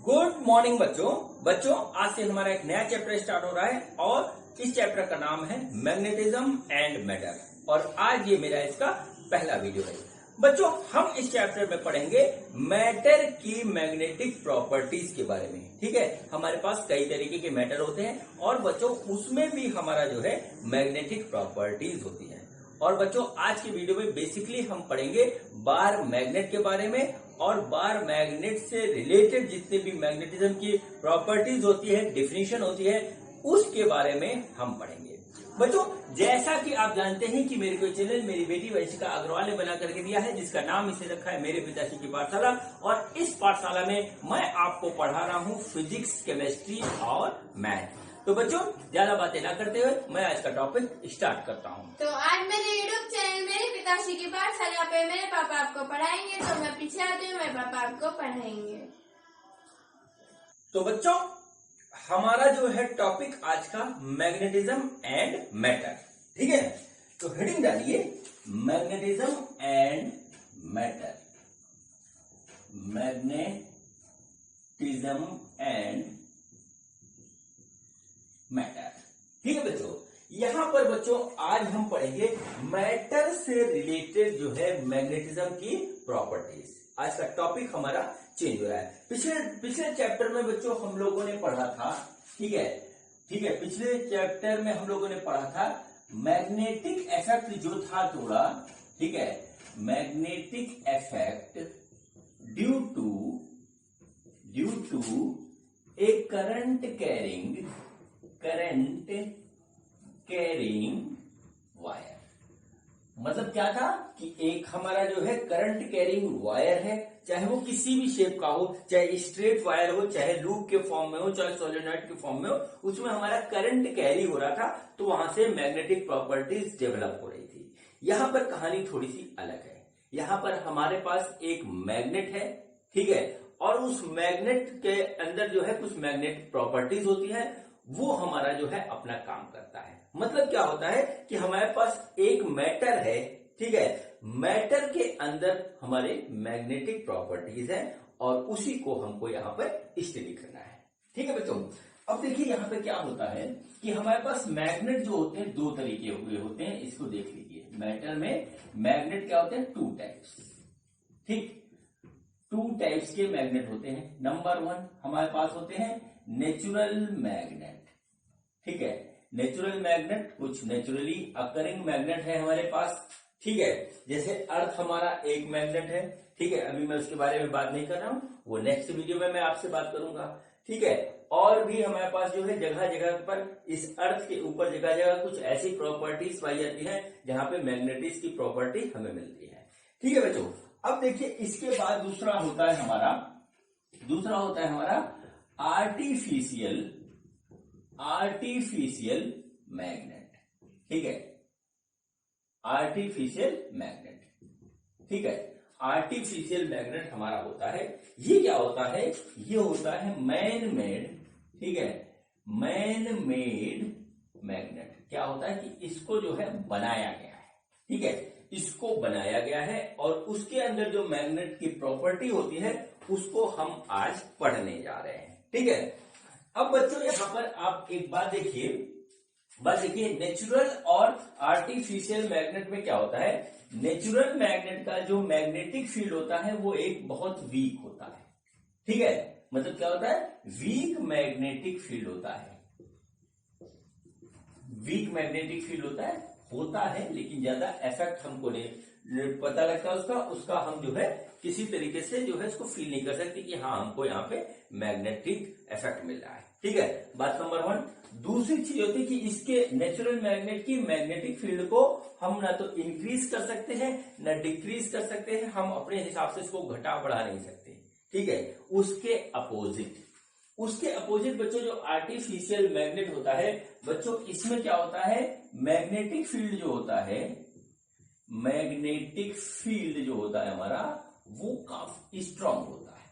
Good morning बच्चों आज से हमारा एक नया चैप्टर स्टार्ट हो रहा है और इस चैप्टर का नाम है मैग्नेटिज्म एंड मैटर और आज ये मेरा इसका पहला वीडियो है। बच्चों हम इस चैप्टर में पढ़ेंगे मैटर की मैग्नेटिक प्रॉपर्टीज के बारे में। ठीक है, हमारे पास कई तरीके के मैटर होते हैं और बच्चों उसमें भी हमारा जो है मैग्नेटिक प्रॉपर्टीज होती है। और बच्चों आज की वीडियो में बेसिकली हम पढ़ेंगे बार मैग्नेट के बारे में और बार मैग्नेट से रिलेटेड जितने भी मैग्नेटिज्म की प्रॉपर्टीज होती है, डेफिनेशन होती है, उसके बारे में हम पढ़ेंगे। बच्चों जैसा कि आप जानते हैं कि मेरे को चैनल मेरी बेटी वंशिका अग्रवाल ने बना करके दिया है, जिसका नाम इसे रखा है मेरे पिताश्री की पाठशाला। और इस पाठशाला में मैं आपको पढ़ा रहा हूँ फिजिक्स, केमिस्ट्री और मैथ। तो बच्चों ज्यादा बातें ना करते हुए मैं आज का टॉपिक स्टार्ट करता हूँ। तो आज मेरे यूट्यूब चैनल मेरे पिताश्री की पाठशाला पे मेरे पापा आपको पढ़ाएंगे, तो मैं पीछे आती हूँ, मेरे पापा आपको पढ़ाएंगे। तो बच्चों हमारा जो है टॉपिक आज का मैग्नेटिज्म एंड मैटर। ठीक है, तो हेडिंग डालिए magnetism and matter. Magnetism and matter. ठीक है बच्चों, यहां पर बच्चों आज हम पढ़ेंगे मैटर से रिलेटेड जो है मैग्नेटिज्म की प्रॉपर्टीज। आज का टॉपिक हमारा चेंज हो रहा है। पिछले चैप्टर में बच्चों हम लोगों ने पढ़ा था, ठीक है, पिछले चैप्टर में हम लोगों ने पढ़ा था मैग्नेटिक इफेक्ट जो था थोड़ा, ठीक है, magnetic effect due to a current carrying wire. मतलब क्या था कि एक हमारा जो है करंट कैरिंग वायर है, चाहे वो किसी भी शेप का हो, चाहे स्ट्रेट वायर हो, चाहे लूप के फॉर्म में हो, चाहे सोलेनॉइड के फॉर्म में हो, उसमें हमारा करंट कैरी हो रहा था, तो वहां से मैग्नेटिक प्रॉपर्टीज डेवलप हो रही थी। यहां पर कहानी थोड़ी सी अलग है। यहां पर हमारे पास एक मैग्नेट है, ठीक है, और उस मैग्नेट के अंदर जो है कुछ मैग्नेटिक प्रॉपर्टीज होती है, वो हमारा जो है अपना काम करता है। मतलब क्या होता है कि हमारे पास एक मैटर है, ठीक है, मैटर के अंदर हमारे मैग्नेटिक प्रॉपर्टीज है और उसी को हमको यहाँ पर स्टडी करना है। ठीक है बच्चों, अब देखिए यहाँ पे क्या होता है कि हमारे पास मैग्नेट जो होते हैं दो तरीके हुए होते हैं, इसको देख लीजिए। मैटर में मैग्नेट क्या होते हैं, टू टाइप्स। ठीक, टू टाइप्स के मैग्नेट होते हैं। नंबर वन हमारे पास होते हैं नेचुरल मैग्नेट। ठीक है, नेचुरल मैग्नेट कुछ नेचुरली अकरिंग मैग्नेट है हमारे पास। ठीक है, जैसे अर्थ हमारा एक मैग्नेट है। ठीक है, अभी मैं उसके बारे में बात नहीं कर रहा हूं, वो नेक्स्ट वीडियो में मैं आपसे बात करूंगा। ठीक है, और भी हमारे पास जो है जगह जगह पर इस अर्थ के ऊपर जगह जगह कुछ ऐसी प्रॉपर्टीज पाई जाती है जहां पे मैग्नेटिज्म की प्रॉपर्टी हमें मिलती है। ठीक है बच्चों, अब देखिए इसके बाद दूसरा होता है हमारा आर्टिफिशियल मैग्नेट। ठीक है, आर्टिफिशियल मैग्नेट। ठीक है, आर्टिफिशियल मैग्नेट हमारा होता है, ये क्या होता है, ये होता है मैन मेड। ठीक है, मैन मेड मैग्नेट। क्या होता है कि इसको जो है बनाया गया है। ठीक है, इसको बनाया गया है और उसके अंदर जो मैग्नेट की प्रॉपर्टी होती है उसको हम आज पढ़ने जा रहे हैं। ठीक है, अब बच्चों यहां पर आप एक बात देखिए, नेचुरल और आर्टिफिशियल मैग्नेट में क्या होता है। नेचुरल मैग्नेट का जो मैग्नेटिक फील्ड होता है वो एक बहुत वीक होता है। ठीक है, मतलब क्या होता है, वीक मैग्नेटिक फील्ड होता है। वीक मैग्नेटिक फील्ड होता है लेकिन ज्यादा इफेक्ट हमको नहीं पता लगता उसका हम जो है किसी तरीके से जो है उसको फील नहीं कर सकते कि हाँ हमको यहाँ पे मैग्नेटिक इफेक्ट मिल रहा है। ठीक है, बात नंबर वन। दूसरी चीज होती है कि इसके नेचुरल मैग्नेट की मैग्नेटिक फील्ड को हम ना तो इंक्रीज कर सकते हैं ना डिक्रीज कर सकते हैं, हम अपने हिसाब से इसको घटा बढ़ा नहीं सकते। ठीक है, उसके अपोजिट बच्चों जो आर्टिफिशियल मैग्नेट होता है बच्चों, इसमें क्या होता है, मैग्नेटिक फील्ड जो होता है हमारा वो काफी स्ट्रांग होता है।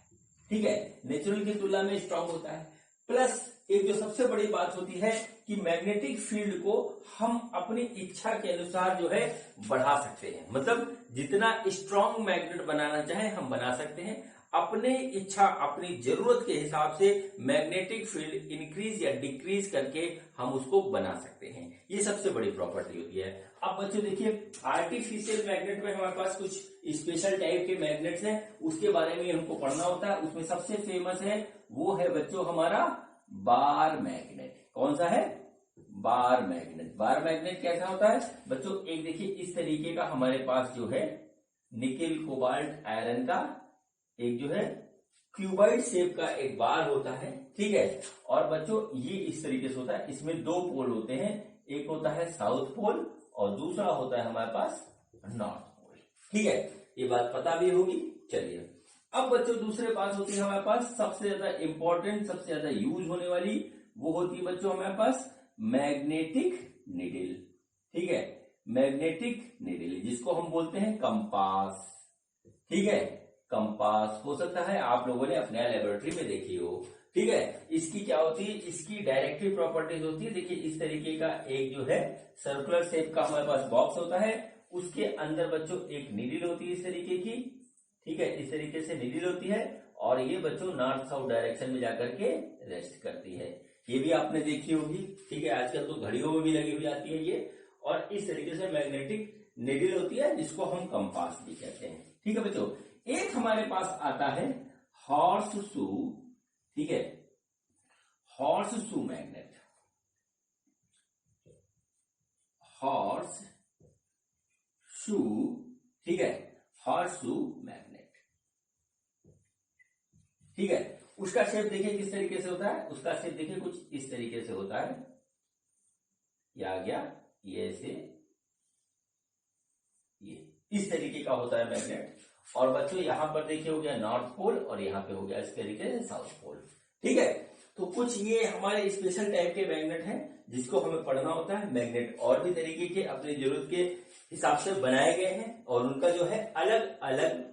ठीक है, नेचुरल की तुलना में स्ट्रांग होता है। प्लस एक जो सबसे बड़ी बात होती है कि मैग्नेटिक फील्ड को हम अपनी इच्छा के अनुसार जो है बढ़ा सकते हैं। मतलब जितना स्ट्रांग मैग्नेट बनाना चाहे हम बना सकते हैं। अपने इच्छा अपनी जरूरत के हिसाब से मैग्नेटिक फील्ड इंक्रीज या डिक्रीज करके हम उसको बना सकते हैं। ये सबसे बड़ी प्रॉपर्टी होती है। अब बच्चों देखिए, आर्टिफिशियल मैग्नेट में हमारे पास कुछ स्पेशल टाइप के मैग्नेट्स हैं, उसके बारे में हमको पढ़ना होता है। उसमें सबसे फेमस है वो है बच्चों हमारा बार मैग्नेट। कौन सा है? Bar magnet. बार मैग्नेट कैसा होता है बच्चों? एक देखिए, इस तरीके का हमारे पास जो है निकेल कोबाल्ट आयरन का एक जो है क्यूबॉइड शेप का एक बार होता है, ठीक है। और बच्चों ये इस तरीके से होता है, इसमें दो पोल होते हैं, एक होता है साउथ पोल और दूसरा होता है हमारे पास नॉर्थ पोल, ठीक है। ये बात पता भी होगी। चलिए अब बच्चों दूसरे बात होती है हमारे पास सबसे ज्यादा इंपॉर्टेंट, सबसे ज्यादा यूज होने वाली, वो होती है बच्चों हमारे पास मैग्नेटिक नीडल, ठीक है। मैग्नेटिक नीडल जिसको हम बोलते हैं कंपास, ठीक है। कंपास हो सकता है आप लोगों ने अपने लेबोरेटरी में देखी हो, ठीक है। इसकी क्या होती है? इसकी डायरेक्टिव प्रॉपर्टीज होती है। देखिए इस तरीके का एक जो है सर्कुलर शेप का हमारे पास बॉक्स होता है, उसके अंदर बच्चों एक नीडल होती है इस तरीके की, ठीक है। इस तरीके से नीडल होती है और ये बच्चों नॉर्थ साउथ डायरेक्शन में जाकर के रेस्ट करती है। ये भी आपने देखी होगी, ठीक है। आजकल तो घड़ियों में भी लगी हुई आती है ये। और इस तरीके से मैग्नेटिक नीडल होती है जिसको हम कंपास भी कहते हैं, ठीक है बच्चों। एक हमारे पास आता है हॉर्स शू, ठीक है। Horse shoe magnet, horse shoe, ठीक है। हॉर्स शू मैग्नेट, ठीक है। उसका शेप देखिए किस तरीके से होता है। उसका शेप देखिए कुछ इस तरीके से होता है। ये आ गया, ये से ये इस तरीके का होता है मैग्नेट। और बच्चों यहां पर देखिए हो गया नॉर्थ पोल और यहाँ पे हो गया इस तरीके से साउथ पोल, ठीक है। तो कुछ ये हमारे स्पेशल टाइप के मैग्नेट हैं जिसको हमें पढ़ना होता है। मैग्नेट और भी तरीके के अपनी जरूरत के हिसाब से बनाए गए हैं और उनका जो है अलग अलग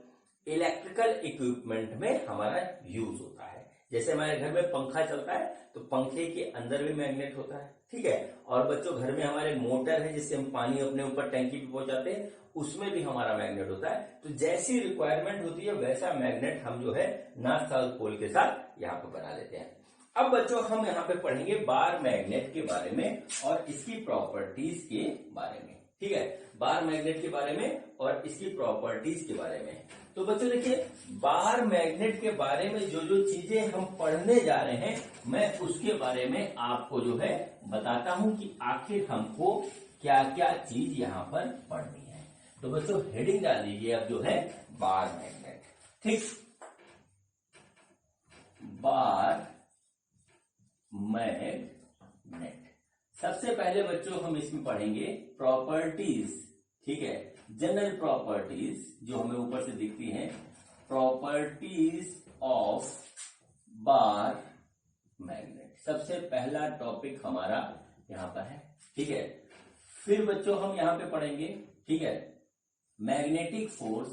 इलेक्ट्रिकल इक्विपमेंट में हमारा यूज होता है। जैसे हमारे घर में पंखा चलता है तो पंखे के अंदर भी मैग्नेट होता है, ठीक है। और बच्चों घर में हमारे मोटर है जिससे हम पानी अपने ऊपर टैंकी पे पहुंचाते हैं, उसमें भी हमारा मैग्नेट होता है। तो जैसी रिक्वायरमेंट होती है वैसा मैग्नेट हम जो है नॉर्थ साउथ पोल के साथ यहाँ पे बना लेते हैं। अब बच्चों हम यहाँ पे पढ़ेंगे बार मैग्नेट के बारे में और इसकी प्रॉपर्टीज के बारे में, ठीक है। बार मैग्नेट के बारे में और इसकी प्रॉपर्टीज के बारे में। तो बच्चों देखिए, बार मैग्नेट के बारे में जो जो चीजें हम पढ़ने जा रहे हैं, मैं उसके बारे में आपको जो है बताता हूं कि आखिर हमको क्या क्या चीज यहाँ पर पढ़नी है। तो बच्चों हेडिंग डाल दीजिए अब जो है बार मैग्नेट, ठीक। बार मैग्नेट, सबसे पहले बच्चों हम इसमें पढ़ेंगे प्रॉपर्टीज, ठीक है। जनरल प्रॉपर्टीज जो हमें ऊपर से दिखती हैं, प्रॉपर्टीज ऑफ बार मैग्नेट, सबसे पहला टॉपिक हमारा यहाँ पर है, ठीक है। फिर बच्चों हम यहाँ पे पढ़ेंगे, ठीक है, magnetic force,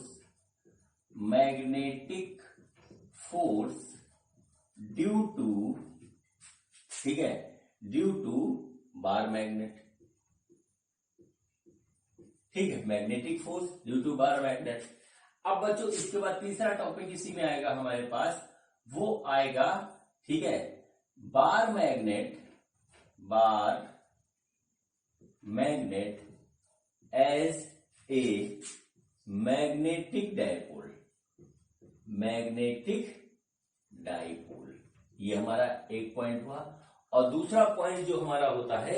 magnetic force due to, ठीक है, ड्यू टू बार मैग्नेट, ठीक है। Magnetic force due to bar magnet. अब बच्चों इसके बाद तीसरा टॉपिक इसी में आएगा हमारे पास, वो आएगा, ठीक है, bar magnet, bar magnet as a magnetic dipole, magnetic dipole. ये हमारा एक पॉइंट हुआ। और दूसरा पॉइंट जो हमारा होता है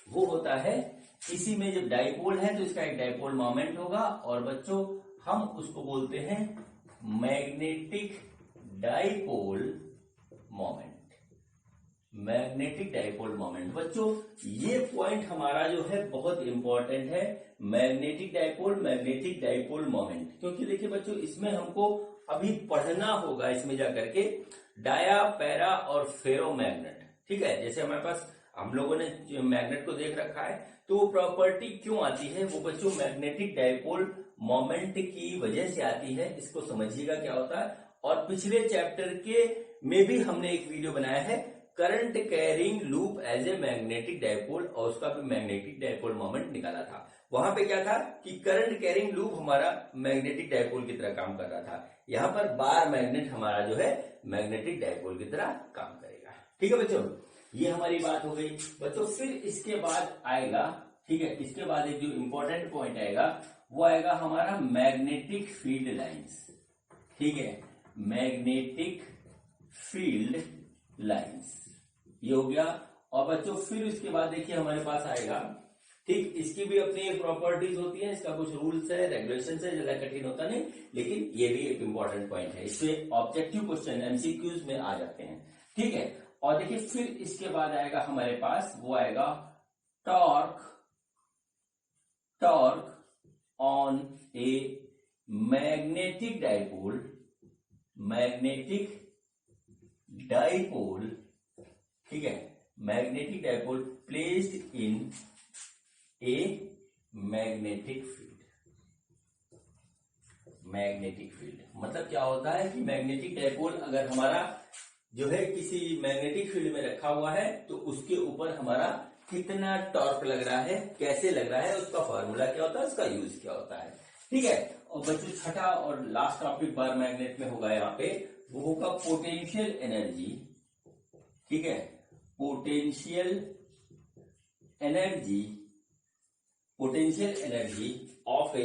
वो होता है, इसी में जब डाइपोल है तो इसका एक डाइपोल मोमेंट होगा और बच्चों हम उसको बोलते हैं magnetic dipole moment, magnetic dipole moment. बच्चों ये पॉइंट हमारा जो है बहुत इंपॉर्टेंट है, magnetic dipole, magnetic dipole moment. क्योंकि देखिए बच्चों इसमें हमको अभी पढ़ना होगा, इसमें जाकर के डाया, पैरा और फेरो मैग्नेट, ठीक है। जैसे हमारे पास हम लोगों ने मैग्नेट को देख रखा है तो वो प्रॉपर्टी क्यों आती है, वो बच्चों मैग्नेटिक डाइपोल मोमेंट की वजह से आती है। इसको समझिएगा क्या होता है। और पिछले चैप्टर के में भी हमने एक वीडियो बनाया है current carrying loop as a magnetic dipole और उसका भी मैग्नेटिक डायपोल मोमेंट निकाला था। वहां पे क्या था कि करंट कैरिंग लूप हमारा मैग्नेटिक डायपोल की तरह काम कर रहा था। यहाँ पर बार मैग्नेट हमारा जो है मैग्नेटिक डायपोल की तरह काम करेगा। ठीक है बच्चों, ये हमारी बात हो गई। बच्चों फिर इसके बाद आएगा, ठीक है, इसके बाद एक जो इंपॉर्टेंट पॉइंट आएगा वो आएगा हमारा मैग्नेटिक फील्ड लाइंस। ठीक है, मैग्नेटिक फील्ड लाइंस, ये हो गया। और बच्चों फिर इसके बाद देखिए हमारे पास आएगा, ठीक, इसकी भी अपनी एक प्रॉपर्टीज होती है, इसका कुछ रूल्स है, रेगुलेशंस है, ज्यादा कठिन होता नहीं, लेकिन ये भी एक इंपॉर्टेंट पॉइंट है, इससे ऑब्जेक्टिव क्वेश्चन एमसीक्यूज में आ जाते हैं। ठीक है, और देखिए फिर इसके बाद आएगा हमारे पास, वो आएगा torque, torque on A magnetic dipole, magnetic dipole, ठीक है, magnetic dipole placed in A magnetic field. Magnetic field मतलब क्या होता है कि मैग्नेटिक डायपोल अगर हमारा जो है किसी मैग्नेटिक फील्ड में रखा हुआ है तो उसके ऊपर हमारा कितना टॉर्क लग रहा है, कैसे लग रहा है, उसका फॉर्मूला क्या होता है, उसका यूज क्या होता है। ठीक है, और बच्चों छठा और लास्ट टॉपिक बार मैग्नेट में होगा यहाँ पे, वो होगा पोटेंशियल एनर्जी। ठीक है, potential energy, potential energy of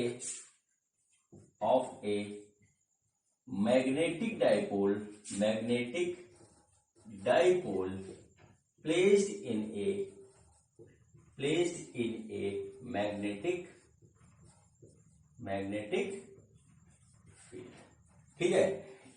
A magnetic dipole, magnetic dipole placed in A magnetic field. ठीक है,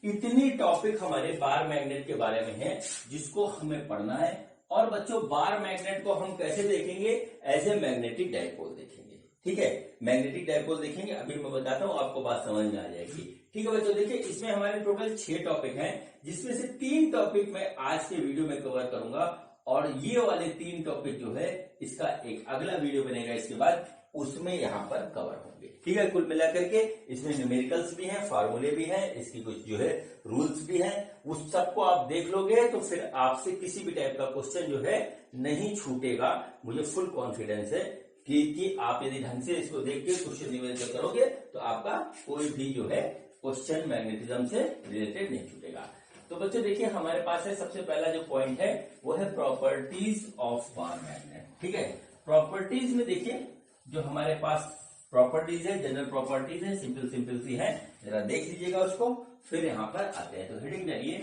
इतनी टॉपिक हमारे बार मैग्नेट के बारे में है जिसको हमें पढ़ना है। और बच्चों बार मैग्नेट को हम कैसे देखेंगे, एज ए मैग्नेटिक डायपोल देखेंगे। ठीक है, मैग्नेटिक डायपोल देखेंगे, अभी मैं बताता हूं, आपको बात समझ में आ जाएगी। ठीक है बच्चों, देखिए इसमें हमारे टोटल 6 टॉपिक हैं, जिसमें से 3 टॉपिक मैं आज के वीडियो में कवर करूंगा, और ये वाले 3 टॉपिक जो है इसका एक अगला वीडियो बनेगा इसके बाद, उसमें यहाँ पर कवर होंगे। ठीक है, कुल मिलाकर के इसमें न्यूमेरिकल्स भी हैं, फार्मूले भी हैं, इसकी कुछ जो है रूल्स भी हैं, उस सबको आप देख लोगे तो फिर आपसे किसी भी टाइप का क्वेश्चन जो है नहीं छूटेगा। मुझे फुल कॉन्फिडेंस है कि आप यदि ढंग से इसको देख के क्वेश्चन निवेदन करोगे तो आपका कोई भी जो है क्वेश्चन मैग्नेटिज्म से रिलेटेड नहीं छूटेगा। तो बच्चों देखिए हमारे पास है, सबसे पहला जो पॉइंट है वो है प्रॉपर्टीज ऑफ बार मैग्नेट। ठीक है, प्रॉपर्टीज में देखिए जो हमारे पास प्रॉपर्टीज है, जनरल प्रॉपर्टीज है, सिंपल सी है, जरा देख लीजिएगा उसको, फिर यहां पर आते हैं। तो हेडिंग डालिए,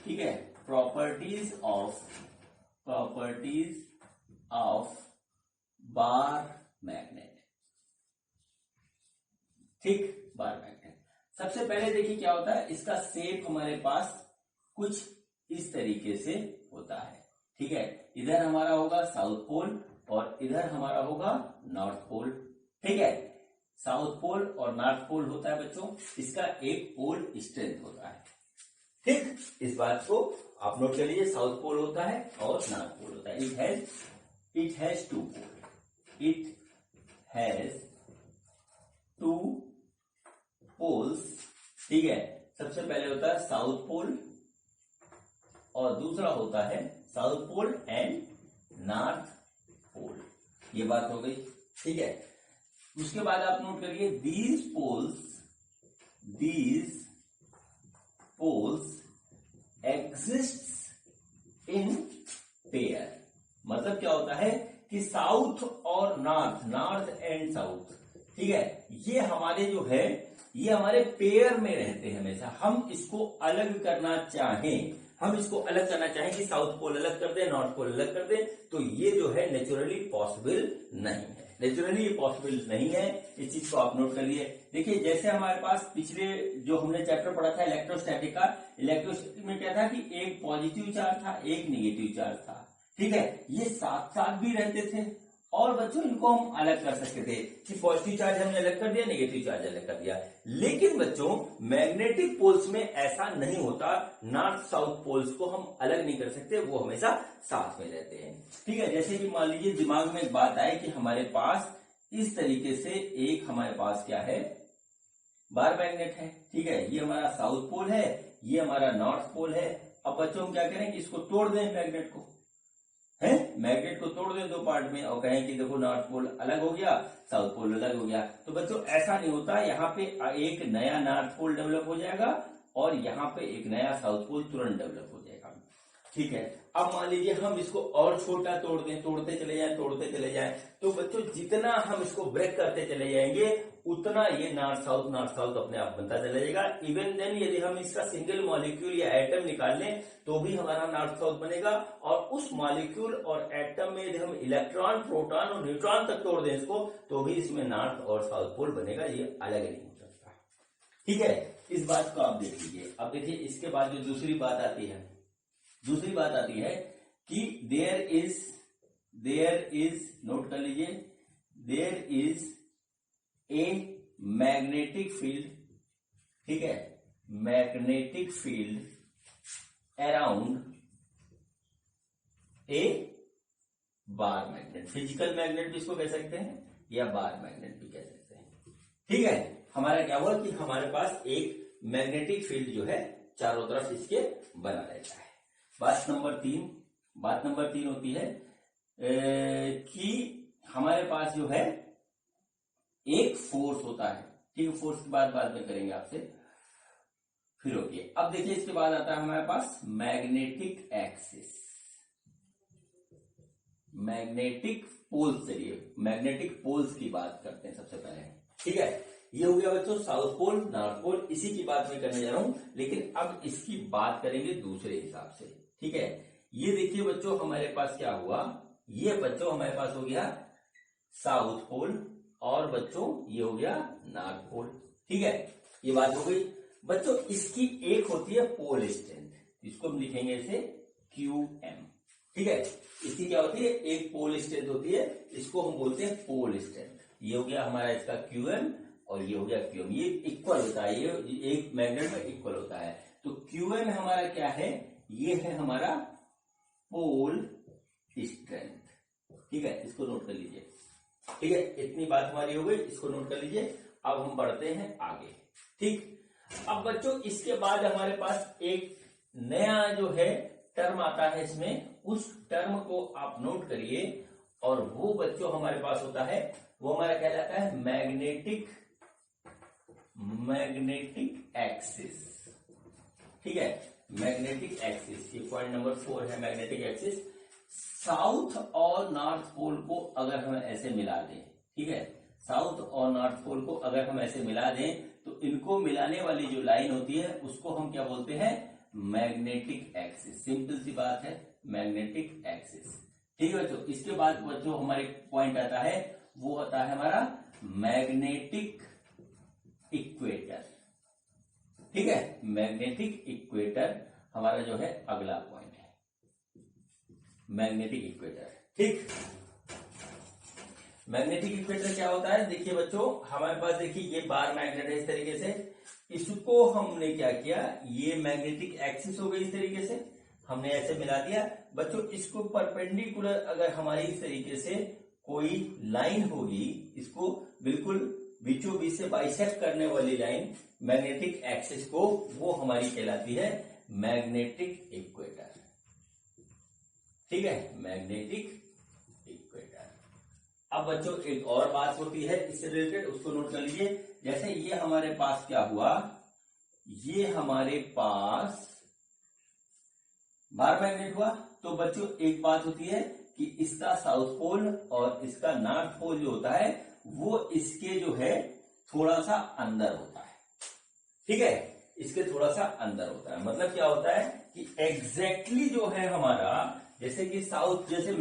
ठीक है, प्रॉपर्टीज ऑफ बार मैग्नेट। ठीक, बार मैग्नेट सबसे पहले देखिए क्या होता है, इसका शेप हमारे पास कुछ इस तरीके से होता है। ठीक है, इधर हमारा होगा साउथ पोल और इधर हमारा होगा नॉर्थ पोल। ठीक है, साउथ पोल और नॉर्थ पोल होता है बच्चों, इसका एक पोल स्ट्रेंथ होता है। ठीक, इस बात को आप नोट कर लीजिए, साउथ पोल होता है और नॉर्थ पोल होता है। It has 2 pole, it has 2 poles. ठीक है, सबसे पहले होता है साउथ पोल और दूसरा होता है south pole and north pole, ये बात हो गई। ठीक है, उसके बाद आप नोट करिए, these poles exist in pair. मतलब क्या होता है कि साउथ और नॉर्थ एंड साउथ, ठीक है, ये हमारे जो है ये हमारे पेयर में रहते हैं हमेशा। हम इसको अलग करना चाहें, कि साउथ पोल अलग कर दे, नॉर्थ पोल अलग कर दे, तो ये जो है नेचुरली पॉसिबल नहीं है, नेचुरली ये पॉसिबल नहीं है। इस चीज को आप नोट कर लिए। देखिए जैसे हमारे पास पिछले जो हमने चैप्टर पढ़ा था इलेक्ट्रोस्टैटिक का, इलेक्ट्रोस्टैटिक में क्या था कि एक पॉजिटिव चार्ज था, एक निगेटिव चार्ज था। ठीक है, ये साथ साथ भी रहते थे और बच्चों इनको हम अलग कर सकते थे कि पॉजिटिव चार्ज हमने अलग कर दिया, नेगेटिव चार्ज अलग कर दिया। लेकिन बच्चों मैग्नेटिक पोल्स में ऐसा नहीं होता, नॉर्थ साउथ पोल्स को हम अलग नहीं कर सकते, वो हमेशा साथ में रहते हैं। ठीक है, जैसे कि मान लीजिए दिमाग में एक बात आए कि हमारे पास इस तरीके से एक हमारे पास क्या है, बार मैग्नेट है। ठीक है, ये हमारा साउथ पोल है, ये हमारा नॉर्थ पोल है अब बच्चों हम क्या करें कि इसको तोड़ दें, मैग्नेट को, है मैग्नेट को तोड़ दें दो पार्ट में और कहें कि देखो नॉर्थ पोल अलग हो गया, साउथ पोल अलग हो गया। तो बच्चों ऐसा नहीं होता, यहाँ पे एक नया नॉर्थ पोल डेवलप हो जाएगा और यहाँ पे एक नया साउथ पोल तुरंत डेवलप हो जाएगा। ठीक है, अब मान लीजिए हम इसको और छोटा तोड़ दें, तोड़ते चले जाएं, तो बच्चों जितना हम इसको ब्रेक करते चले जाएंगे उतना ये नॉर्थ साउथ अपने आप बनता चला जाएगा। इवन देन यदि हम इसका सिंगल मॉलिक्यूल या एटम निकाल लें तो भी हमारा नॉर्थ साउथ बनेगा, और उस मॉलिक्यूल और एटम में यदि हम इलेक्ट्रॉन, प्रोटॉन और न्यूट्रॉन तक तोड़ दें इसको, तो भी इसमें नॉर्थ और साउथ पोल बनेगा, ये अलग नहीं हो सकता। ठीक है, इस बात को आप देख लीजिए। अब देखिए इसके बाद जो दूसरी बात आती है कि देयर इज नोट कर लीजिए, there is a magnetic field, ठीक है, magnetic field around a bar magnet. Physical magnet भी इसको कह सकते हैं या बार मैग्नेट भी कह सकते हैं। ठीक है, हमारा क्या हुआ कि हमारे पास एक मैग्नेटिक फील्ड जो है चारों तरफ इसके बना रहता है। बात नंबर तीन होती है कि हमारे पास जो है एक फोर्स होता है। ठीक है, फोर्स की बात बाद में करेंगे आपसे, फिर ओके। अब देखिए इसके बाद आता है हमारे पास मैग्नेटिक एक्सिस, मैग्नेटिक पोल्स। चलिए मैग्नेटिक पोल्स की बात करते हैं सबसे पहले। ठीक है, ये हो गया बच्चों साउथ पोल, नॉर्थ पोल, इसी की बात मैं करने जा रहा हूं, लेकिन अब इसकी बात करेंगे दूसरे हिसाब से। ठीक है, ये देखिए बच्चों हमारे पास क्या हुआ, ये बच्चों हमारे पास हो गया साउथ पोल और बच्चों ये हो गया नॉर्थ पोल। ठीक है, ये बात हो गई बच्चों। इसकी एक होती है पोल स्ट्रेंथ, इसको हम लिखेंगे इसे QM। ठीक है, इसकी क्या होती है, एक पोल स्ट्रेंथ होती है, इसको हम बोलते हैं पोल स्ट्रेंथ। ये हो गया हमारा इसका QM और ये हो गया QM, ये इक्वल होता है, ये एक मैग्नेट में इक्वल होता है। तो QM हमारा क्या है, ये है हमारा पोल स्ट्रेंथ। ठीक है, इसको नोट कर लीजिए। ठीक है, इतनी बात हमारी हो गई, इसको नोट कर लीजिए। अब हम बढ़ते हैं आगे। ठीक, अब बच्चों इसके बाद हमारे पास एक नया जो है टर्म आता है इसमें, उस टर्म को आप नोट करिए, और वो बच्चों हमारे पास होता है, वो हमारा कहलाता है मैग्नेटिक एक्सिस। ठीक है, मैग्नेटिक एक्सिस, ये पॉइंट नंबर 4 है, मैग्नेटिक एक्सिस। साउथ और नॉर्थ पोल को अगर हम ऐसे मिला दें, ठीक है, साउथ और नॉर्थ पोल को अगर हम ऐसे मिला दें, तो इनको मिलाने वाली जो लाइन होती है उसको हम क्या बोलते हैं, मैग्नेटिक एक्सिस। सिंपल सी बात है, मैग्नेटिक एक्सिस। ठीक है बच्चों, इसके बाद बच्चों हमारे पॉइंट आता है, वो होता है हमारा मैग्नेटिक इक्वेटर। ठीक है, मैग्नेटिक इक्वेटर हमारा जो है अगला पॉइंट है, मैग्नेटिक इक्वेटर। ठीक, मैग्नेटिक इक्वेटर क्या होता है, देखिए बच्चों हमारे पास देखिए ये बार मैग्नेट है इस तरीके से, इसको हमने क्या किया, ये मैग्नेटिक एक्सिस हो गई, इस तरीके से हमने ऐसे मिला दिया। बच्चों इसको परपेंडिकुलर अगर हमारी इस तरीके से कोई लाइन होगी, इसको बिल्कुल बीचों बीच से बाइसेक्ट करने वाली लाइन मैग्नेटिक एक्सिस को, वो हमारी कहलाती है मैग्नेटिक इक्वेटर। ठीक है, मैग्नेटिक इक्वेटर। अब बच्चों एक और बात होती है इससे रिलेटेड, उसको नोट कर लीजिए। जैसे ये हमारे पास क्या हुआ, ये हमारे पास बार मैग्नेट हुआ, तो बच्चों एक बात होती है कि इसका साउथ पोल और इसका नॉर्थ पोल जो होता है वो इसके जो है थोड़ा सा अंदर होता है। ठीक है, इसके थोड़ा सा अंदर होता है, मतलब क्या होता है कि एग्जैक्टली जो है हमारा, जैसे कि साउथ, जैसे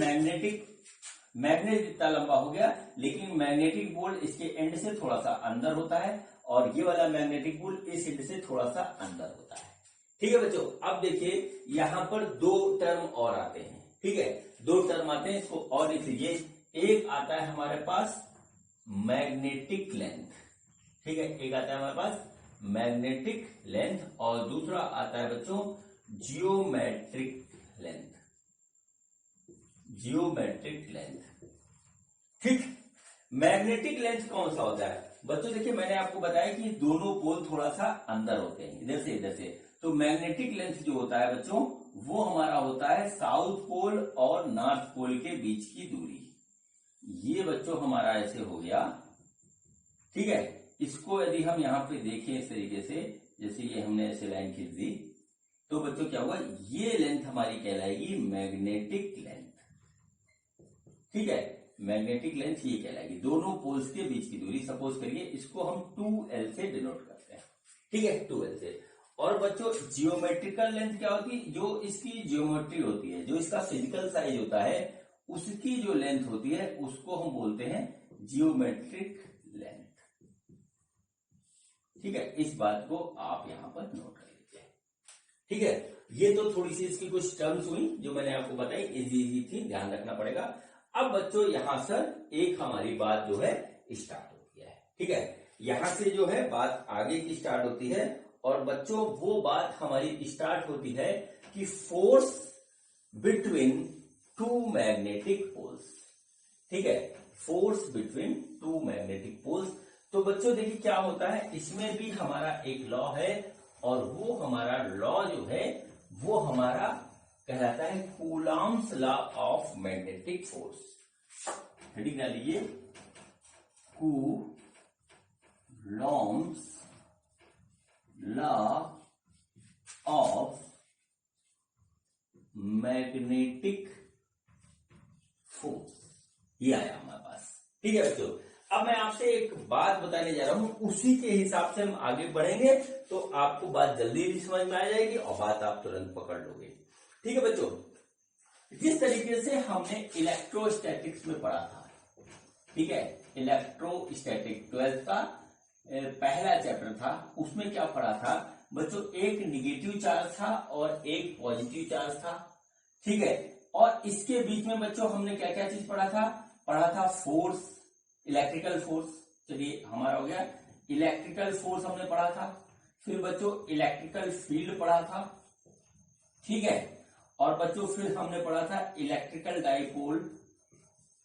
मैग्नेट इतना लंबा हो गया, लेकिन मैग्नेटिक पोल इसके एंड से थोड़ा सा अंदर होता है, और ये वाला मैग्नेटिक पोल इस एंड से थोड़ा सा अंदर होता है। ठीक है बच्चों, अब देखिए यहां पर दो टर्म और आते हैं। ठीक है, दो टर्म आते हैं, इसको और लिख लीजिए। एक आता है हमारे पास मैग्नेटिक लेंथ। ठीक है, एक आता है हमारे पास मैग्नेटिक लेंथ, और दूसरा आता है बच्चों जियोमेट्रिक लेंथ। Geometric length. ठीक, मैग्नेटिक लेंथ कौन सा होता है बच्चों, देखिए मैंने आपको बताया कि दोनों पोल थोड़ा सा अंदर होते हैं, इधर से इधर से, तो मैग्नेटिक लेंथ जो होता है बच्चों वो हमारा होता है साउथ पोल और नॉर्थ पोल के बीच की दूरी। ये बच्चों हमारा ऐसे हो गया, ठीक है। इसको यदि हम यहाँ पे देखें इस तरीके से, जैसे ये हमने ऐसे लाइन खींच दी, तो बच्चों क्या हुआ, ये लेंथ हमारी कहलाएगी मैग्नेटिक लेंथ, ठीक है। मैग्नेटिक लेंथ ये कहलाएगी दोनों पोल्स के बीच की दूरी। सपोज करिए इसको हम 2L से डिनोट करते हैं, ठीक है, 2L से। और बच्चों जियोमेट्रिकल लेंथ क्या होती है, जो इसकी जियोमेट्री होती है, जो इसका फिजिकल साइज होता है, उसकी जो लेंथ होती है उसको हम बोलते हैं जियोमेट्रिक लेंथ, ठीक है। इस बात को आप यहां पर नोट कर लीजिए, ठीक है। ये तो थोड़ी सी इसकी कुछ टर्म्स हुई जो मैंने आपको बताई, इजी थी, ध्यान रखना पड़ेगा। अब बच्चों यहां से एक हमारी बात जो है स्टार्ट होती है, ठीक है। यहां से जो है बात आगे की स्टार्ट होती है, और बच्चों वो बात हमारी स्टार्ट होती है कि force between two magnetic poles, ठीक है, force between two magnetic poles. तो बच्चों देखिए क्या होता है, इसमें भी हमारा एक लॉ है, और वो हमारा लॉ जो है वो हमारा कहलाता है Coulomb's law of magnetic force. Heading डालिए, Coulomb's law of magnetic force, ये आया हमारे पास, ठीक है बच्चों। अब मैं आपसे एक बात बताने जा रहा हूं, उसी के हिसाब से हम आगे बढ़ेंगे, तो आपको बात जल्दी भी समझ में आ जाएगी और बात आप तुरंत पकड़ लोगे, ठीक है बच्चों। जिस तरीके से हमने इलेक्ट्रोस्टैटिक्स में पढ़ा था, ठीक है, इलेक्ट्रोस्टैटिक 12th का पहला चैप्टर था, उसमें क्या पढ़ा था बच्चों, एक निगेटिव चार्ज था और एक पॉजिटिव चार्ज था, ठीक है। और इसके बीच में बच्चों हमने क्या क्या चीज पढ़ा था फोर्स, इलेक्ट्रिकल फोर्स। चलिए हमारा हो गया इलेक्ट्रिकल फोर्स हमने पढ़ा था। फिर बच्चों इलेक्ट्रिकल फील्ड पढ़ा था, ठीक है। और बच्चों फिर हमने पढ़ा था इलेक्ट्रिकल डाइपोल,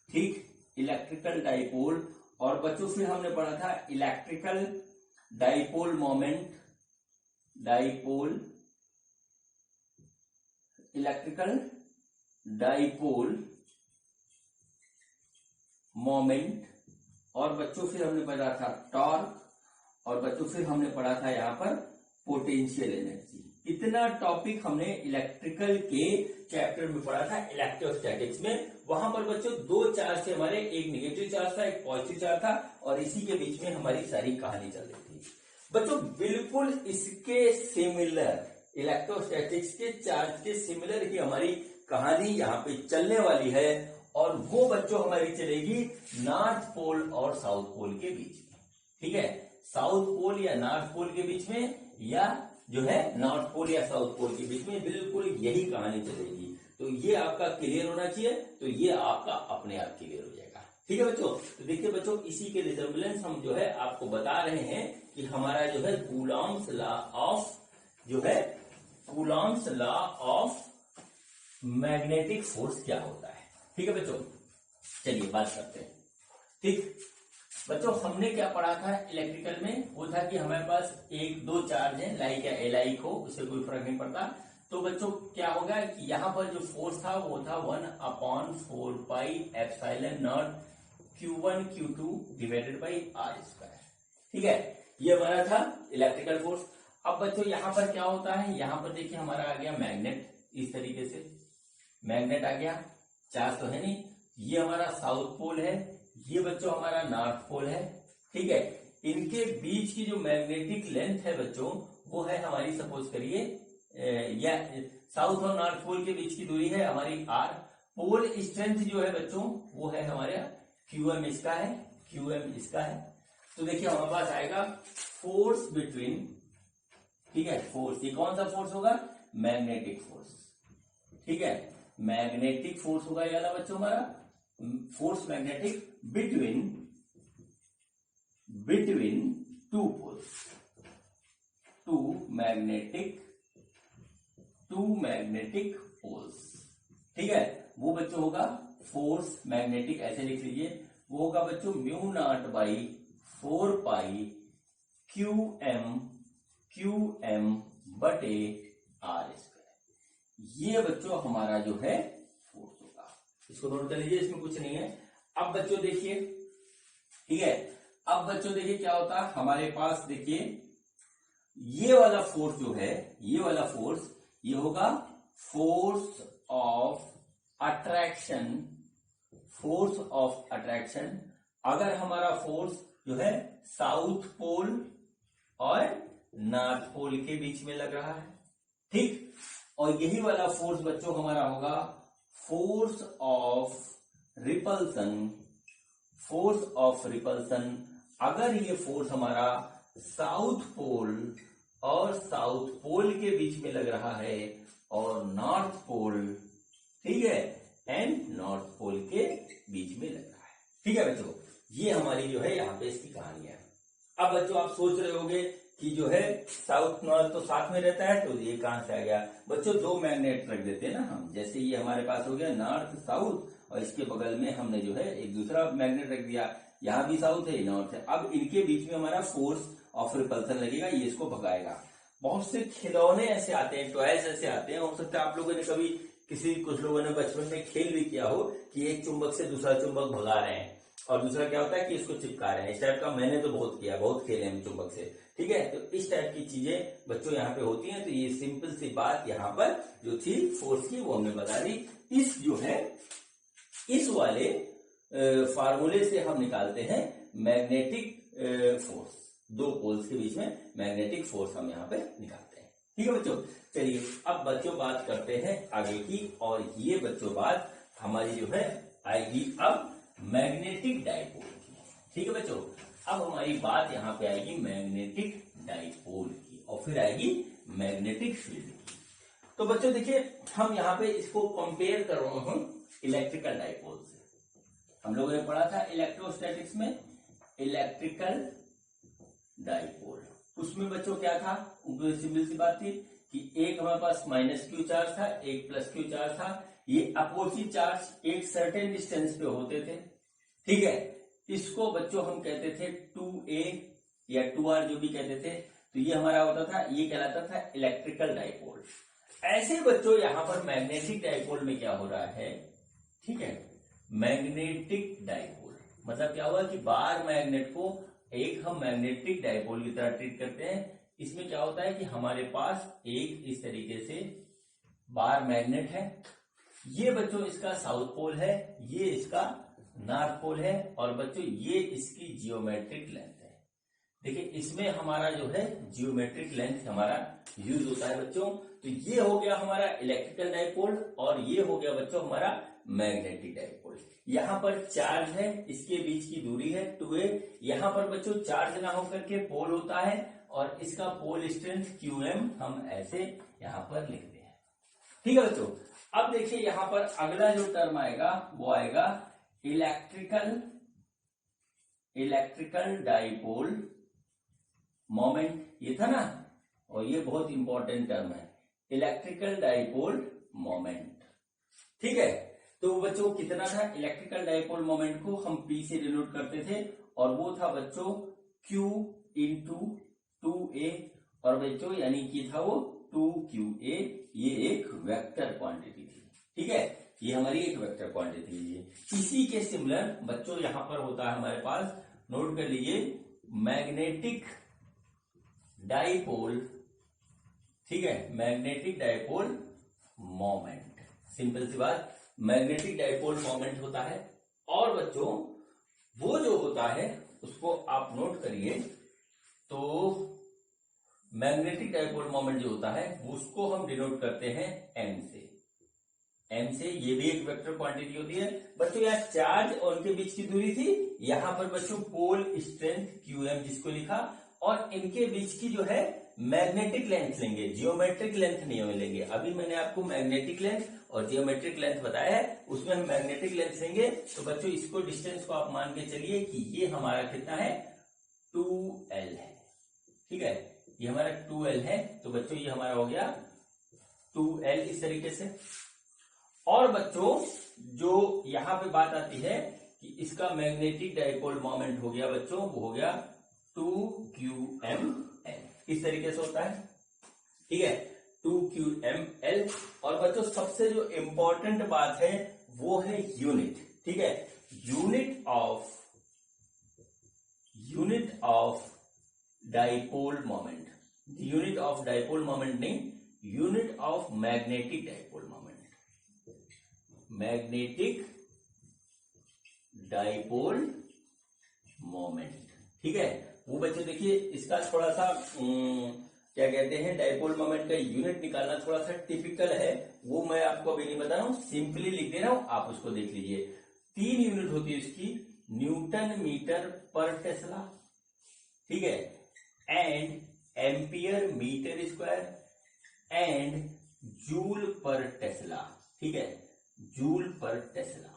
ठीक, इलेक्ट्रिकल डाइपोल। और बच्चों फिर हमने पढ़ा था electrical dipole moment, dipole, electrical dipole moment. और बच्चों फिर हमने पढ़ा था टॉर्क, और बच्चों फिर हमने पढ़ा था यहां पर पोटेंशियल एनर्जी। इतना टॉपिक हमने इलेक्ट्रिकल के चैप्टर में पढ़ा था इलेक्ट्रोस्टैटिक्स में। वहां पर बच्चों दो चार्ज थे हमारे, एक नेगेटिव चार्ज था, एक पॉजिटिव चार्ज था, और इसी के बीच में हमारी सारी कहानी चल रही थी बच्चों। बिल्कुल इसके सिमिलर, इलेक्ट्रोस्टैटिक्स के चार्ज के सिमिलर ही हमारी कहानी यहाँ पे चलने वाली है, और वो बच्चों हमारी चलेगी नॉर्थ पोल और साउथ पोल के बीच में, ठीक है। साउथ पोल या नॉर्थ पोल के बीच में, या जो है नॉर्थ पोल या साउथ पोल के बीच में, बिल्कुल यही कहानी चलेगी। तो ये आपका क्लियर होना चाहिए, तो ये आपका अपने आप क्लियर हो जाएगा, ठीक है बच्चों। तो देखिए बच्चों, इसी के रिजर्वेलेंस हम जो है आपको बता रहे हैं कि हमारा जो है कूलॉम्स लॉ ऑफ, जो है Coulomb's law of magnetic force क्या होता है, ठीक है बच्चों। चलिए बात करते हैं, ठीक बच्चों। हमने क्या पढ़ा था इलेक्ट्रिकल में, वो था कि हमारे पास एक दो चार्ज है, लाइक या एलाइक हो, उससे कोई फर्क नहीं पड़ता। तो बच्चों क्या होगा कि यहाँ पर जो फोर्स था वो था 1/4 pi epsilon not Q1 Q2 divided by R², ठीक है। ये हमारा था इलेक्ट्रिकल फोर्स। अब बच्चों यहाँ पर क्या होता है, यहाँ पर देखिए हमारा आ गया मैग्नेट, इस तरीके से मैग्नेट आ गया, चार्ज तो है नहीं। ये हमारा साउथ पोल है, ये बच्चों हमारा नॉर्थ पोल है, ठीक है। इनके बीच की जो मैग्नेटिक लेंथ है बच्चों, वो है हमारी, सपोज करिए, या साउथ और नॉर्थ पोल के बीच की दूरी है हमारी R। पोल स्ट्रेंथ जो है बच्चों वो है हमारे QM, इसका है, QM इसका है। तो देखिए हमारे पास आएगा फोर्स बिटवीन, ठीक है, फोर्स, ये कौन सा फोर्स होगा, मैग्नेटिक फोर्स, ठीक है। मैग्नेटिक फोर्स होगा ये वाला बच्चों हमारा, force magnetic between two poles, two magnetic poles, ठीक है। वो बच्चों होगा फोर्स मैग्नेटिक, ऐसे लिख लीजिए, वो होगा बच्चों μ0/4 पाई QM बटे आर स्क्वायर। ये बच्चों हमारा जो है फोर्स होगा। इसको नोट कर लीजिए, इसमें कुछ नहीं है। अब बच्चों देखिए, ठीक है, अब बच्चों देखिए क्या होता है हमारे पास। देखिए ये वाला फोर्स जो है, ये वाला फोर्स, ये होगा force of attraction. Force of attraction अगर हमारा फोर्स जो है साउथ पोल और नॉर्थ पोल के बीच में लग रहा है, ठीक। और यही वाला फोर्स बच्चों हमारा होगा force of repulsion. Force of repulsion अगर ये फोर्स हमारा साउथ पोल और साउथ पोल के बीच में लग रहा है और नॉर्थ पोल, ठीक है, एंड नॉर्थ पोल के बीच में लग रहा है, ठीक है बच्चों। ये हमारी जो है यहाँ पे इसकी कहानी है। अब बच्चों आप सोच रहे होंगे कि जो है साउथ नॉर्थ तो साथ में रहता है, तो ये कहां से आ गया बच्चों। दो मैग्नेट रख देते हैं ना हम, जैसे ये हमारे पास हो गया नॉर्थ साउथ, और इसके बगल में हमने जो है एक दूसरा मैग्नेट रख दिया, यहाँ भी साउथ है नॉर्थ है। अब इनके बीच में हमारा फोर्स ऑफ रिपल्सन लगेगा, ये इसको भगाएगा। बहुत से खिलौने ऐसे आते हैं, टॉयज ऐसे आते हैं, हो सकता है आप लोगों ने कभी कुछ लोगों ने बचपन में खेल भी किया हो कि एक चुंबक से दूसरा चुंबक भगा रहे हैं और दूसरा क्या होता है कि इसको चिपका रहे हैं। इस टाइप का मैंने तो बहुत किया, बहुत खेले हैं चुंबक से, ठीक है। तो इस टाइप की चीजें बच्चों यहाँ पे होती हैं। तो ये सिंपल सी बात यहाँ पर जो थी फोर्स की वो हमने बता दी। इस जो है इस वाले फार्मूले से हम निकालते हैं मैग्नेटिक फोर्स। दो पोल्स के बीच में मैग्नेटिक फोर्स हम यहाँ पे निकालते हैं, ठीक है बच्चों। चलिए अब बच्चों बात करते हैं आगे की, और ये बच्चों बात हमारी जो है आएगी अब मैग्नेटिक डाइपोल की, ठीक है बच्चों। अब हमारी बात यहाँ पे आएगी मैग्नेटिक डाइपोल की, और फिर आएगी मैग्नेटिक फील्ड की। तो बच्चों देखिए हम यहाँ पे इसको कंपेयर कर रहा हूं इलेक्ट्रिकल डाइपोल से। हम लोगों ने पढ़ा था इलेक्ट्रोस्टैटिक्स में इलेक्ट्रिकल डाइपोल। उसमें बच्चों क्या था, सिंपल सी बात थी कि एक हमारे पास माइनस क्यू चार्ज था, एक प्लस क्यू चार्ज था। ये अपोजिट चार्ज एक सर्टेन डिस्टेंस पे होते थे, ठीक है। इसको बच्चों हम कहते थे 2a या 2r जो भी कहते थे। तो ये हमारा होता था, ये कहलाता था इलेक्ट्रिकल डाइपोल। ऐसे बच्चों यहां पर मैग्नेटिक डाइपोल में क्या हो रहा है, ठीक है, मैग्नेटिक डाइपोल मतलब क्या हुआ कि बार मैग्नेट को एक हम मैग्नेटिक डाइपोल की तरह ट्रीट करते हैं। इसमें क्या होता है कि हमारे पास एक इस तरीके से बार मैग्नेट है, ये बच्चों इसका साउथ पोल है, ये इसका नॉर्थ पोल है, और बच्चों ये इसकी जियोमेट्रिक लेंथ है। देखिए इसमें हमारा जो है जियोमेट्रिक लेंथ हमारा यूज होता है बच्चों। तो ये हो गया हमारा इलेक्ट्रिकल डाइपोल, और ये हो गया बच्चों हमारा मैग्नेटिक डाइपोल। यहाँ पर चार्ज है, इसके बीच की दूरी है 2a। यहाँ पर बच्चों चार्ज ना होकर के पोल होता है, और इसका पोल स्ट्रेंथ qm हम ऐसे यहाँ पर लिखते हैं, ठीक है बच्चों। अब देखिए यहाँ पर अगला जो टर्म आएगा वो आएगा इलेक्ट्रिकल डाइपोल मोमेंट, ये था ना, और ये बहुत इंपॉर्टेंट टर्म है इलेक्ट्रिकल डाइपोल मोमेंट, ठीक है। तो बच्चों कितना था, इलेक्ट्रिकल डाइपोल मोमेंट को हम P से डिनोट करते थे, और वो था बच्चों Q इंटू 2a, और बच्चों यानी कि था वो 2qa। ये एक वेक्टर क्वांटिटी थी, ठीक है, ये हमारी एक वेक्टर क्वांटिटी थी। इसी के सिमिलर बच्चों यहां पर होता है हमारे पास, नोट कर लीजिए, मैग्नेटिक डाइपोल, ठीक है, मैग्नेटिक डाइपोल मोमेंट। सिंपल सी बात, मैग्नेटिक डाइपोल मोमेंट होता है। और बच्चों वो जो होता है उसको आप नोट करिए, तो मैग्नेटिक डाइपोल मोमेंट जो होता है उसको हम डिनोट करते हैं m से। m से, ये भी एक वेक्टर क्वांटिटी होती है बच्चों। यहाँ चार्ज और उनके बीच की दूरी थी, यहाँ पर बच्चों पोल स्ट्रेंथ qm जिसको लिखा, और इनके बीच की जो है मैग्नेटिक लेंथ लेंगे, जियोमेट्रिक लेंथ नहीं लेंगे। अभी मैंने आपको मैग्नेटिक लेंथ और जियोमेट्रिक लेंथ बताया है, उसमें हम मैग्नेटिक लेंथ लेंगे। तो बच्चों इसको डिस्टेंस को आप मान के चलिए कि ये हमारा कितना है 2l है, ठीक है, ये हमारा 2l है। तो बच्चों ये हमारा हो गया 2l इस तरीके से। और बच्चों जो यहां पे बात आती है कि इसका मैग्नेटिक डाइपोल मोमेंट हो गया बच्चों, वो हो गया 2qml, इस तरीके से होता है, ठीक है, 2qml। और बच्चों सबसे जो इंपॉर्टेंट बात है वो है यूनिट। ठीक है, unit of dipole moment, unit of dipole moment नहीं, unit of magnetic dipole moment, magnetic dipole moment. ठीक है, वो बच्चे देखिए इसका थोड़ा सा क्या कहते हैं, डाइपोल मोमेंट का यूनिट निकालना थोड़ा सा टिपिकल है, वो मैं आपको अभी नहीं बता रहा हूं, सिंपली लिख दे रहा हूं, आप उसको देख लीजिए। 3 यूनिट होती है इसकी, न्यूटन मीटर पर टेस्ला, ठीक है, and ampere metre square and joule per tesla. ठीक है, जूल पर टेस्ला।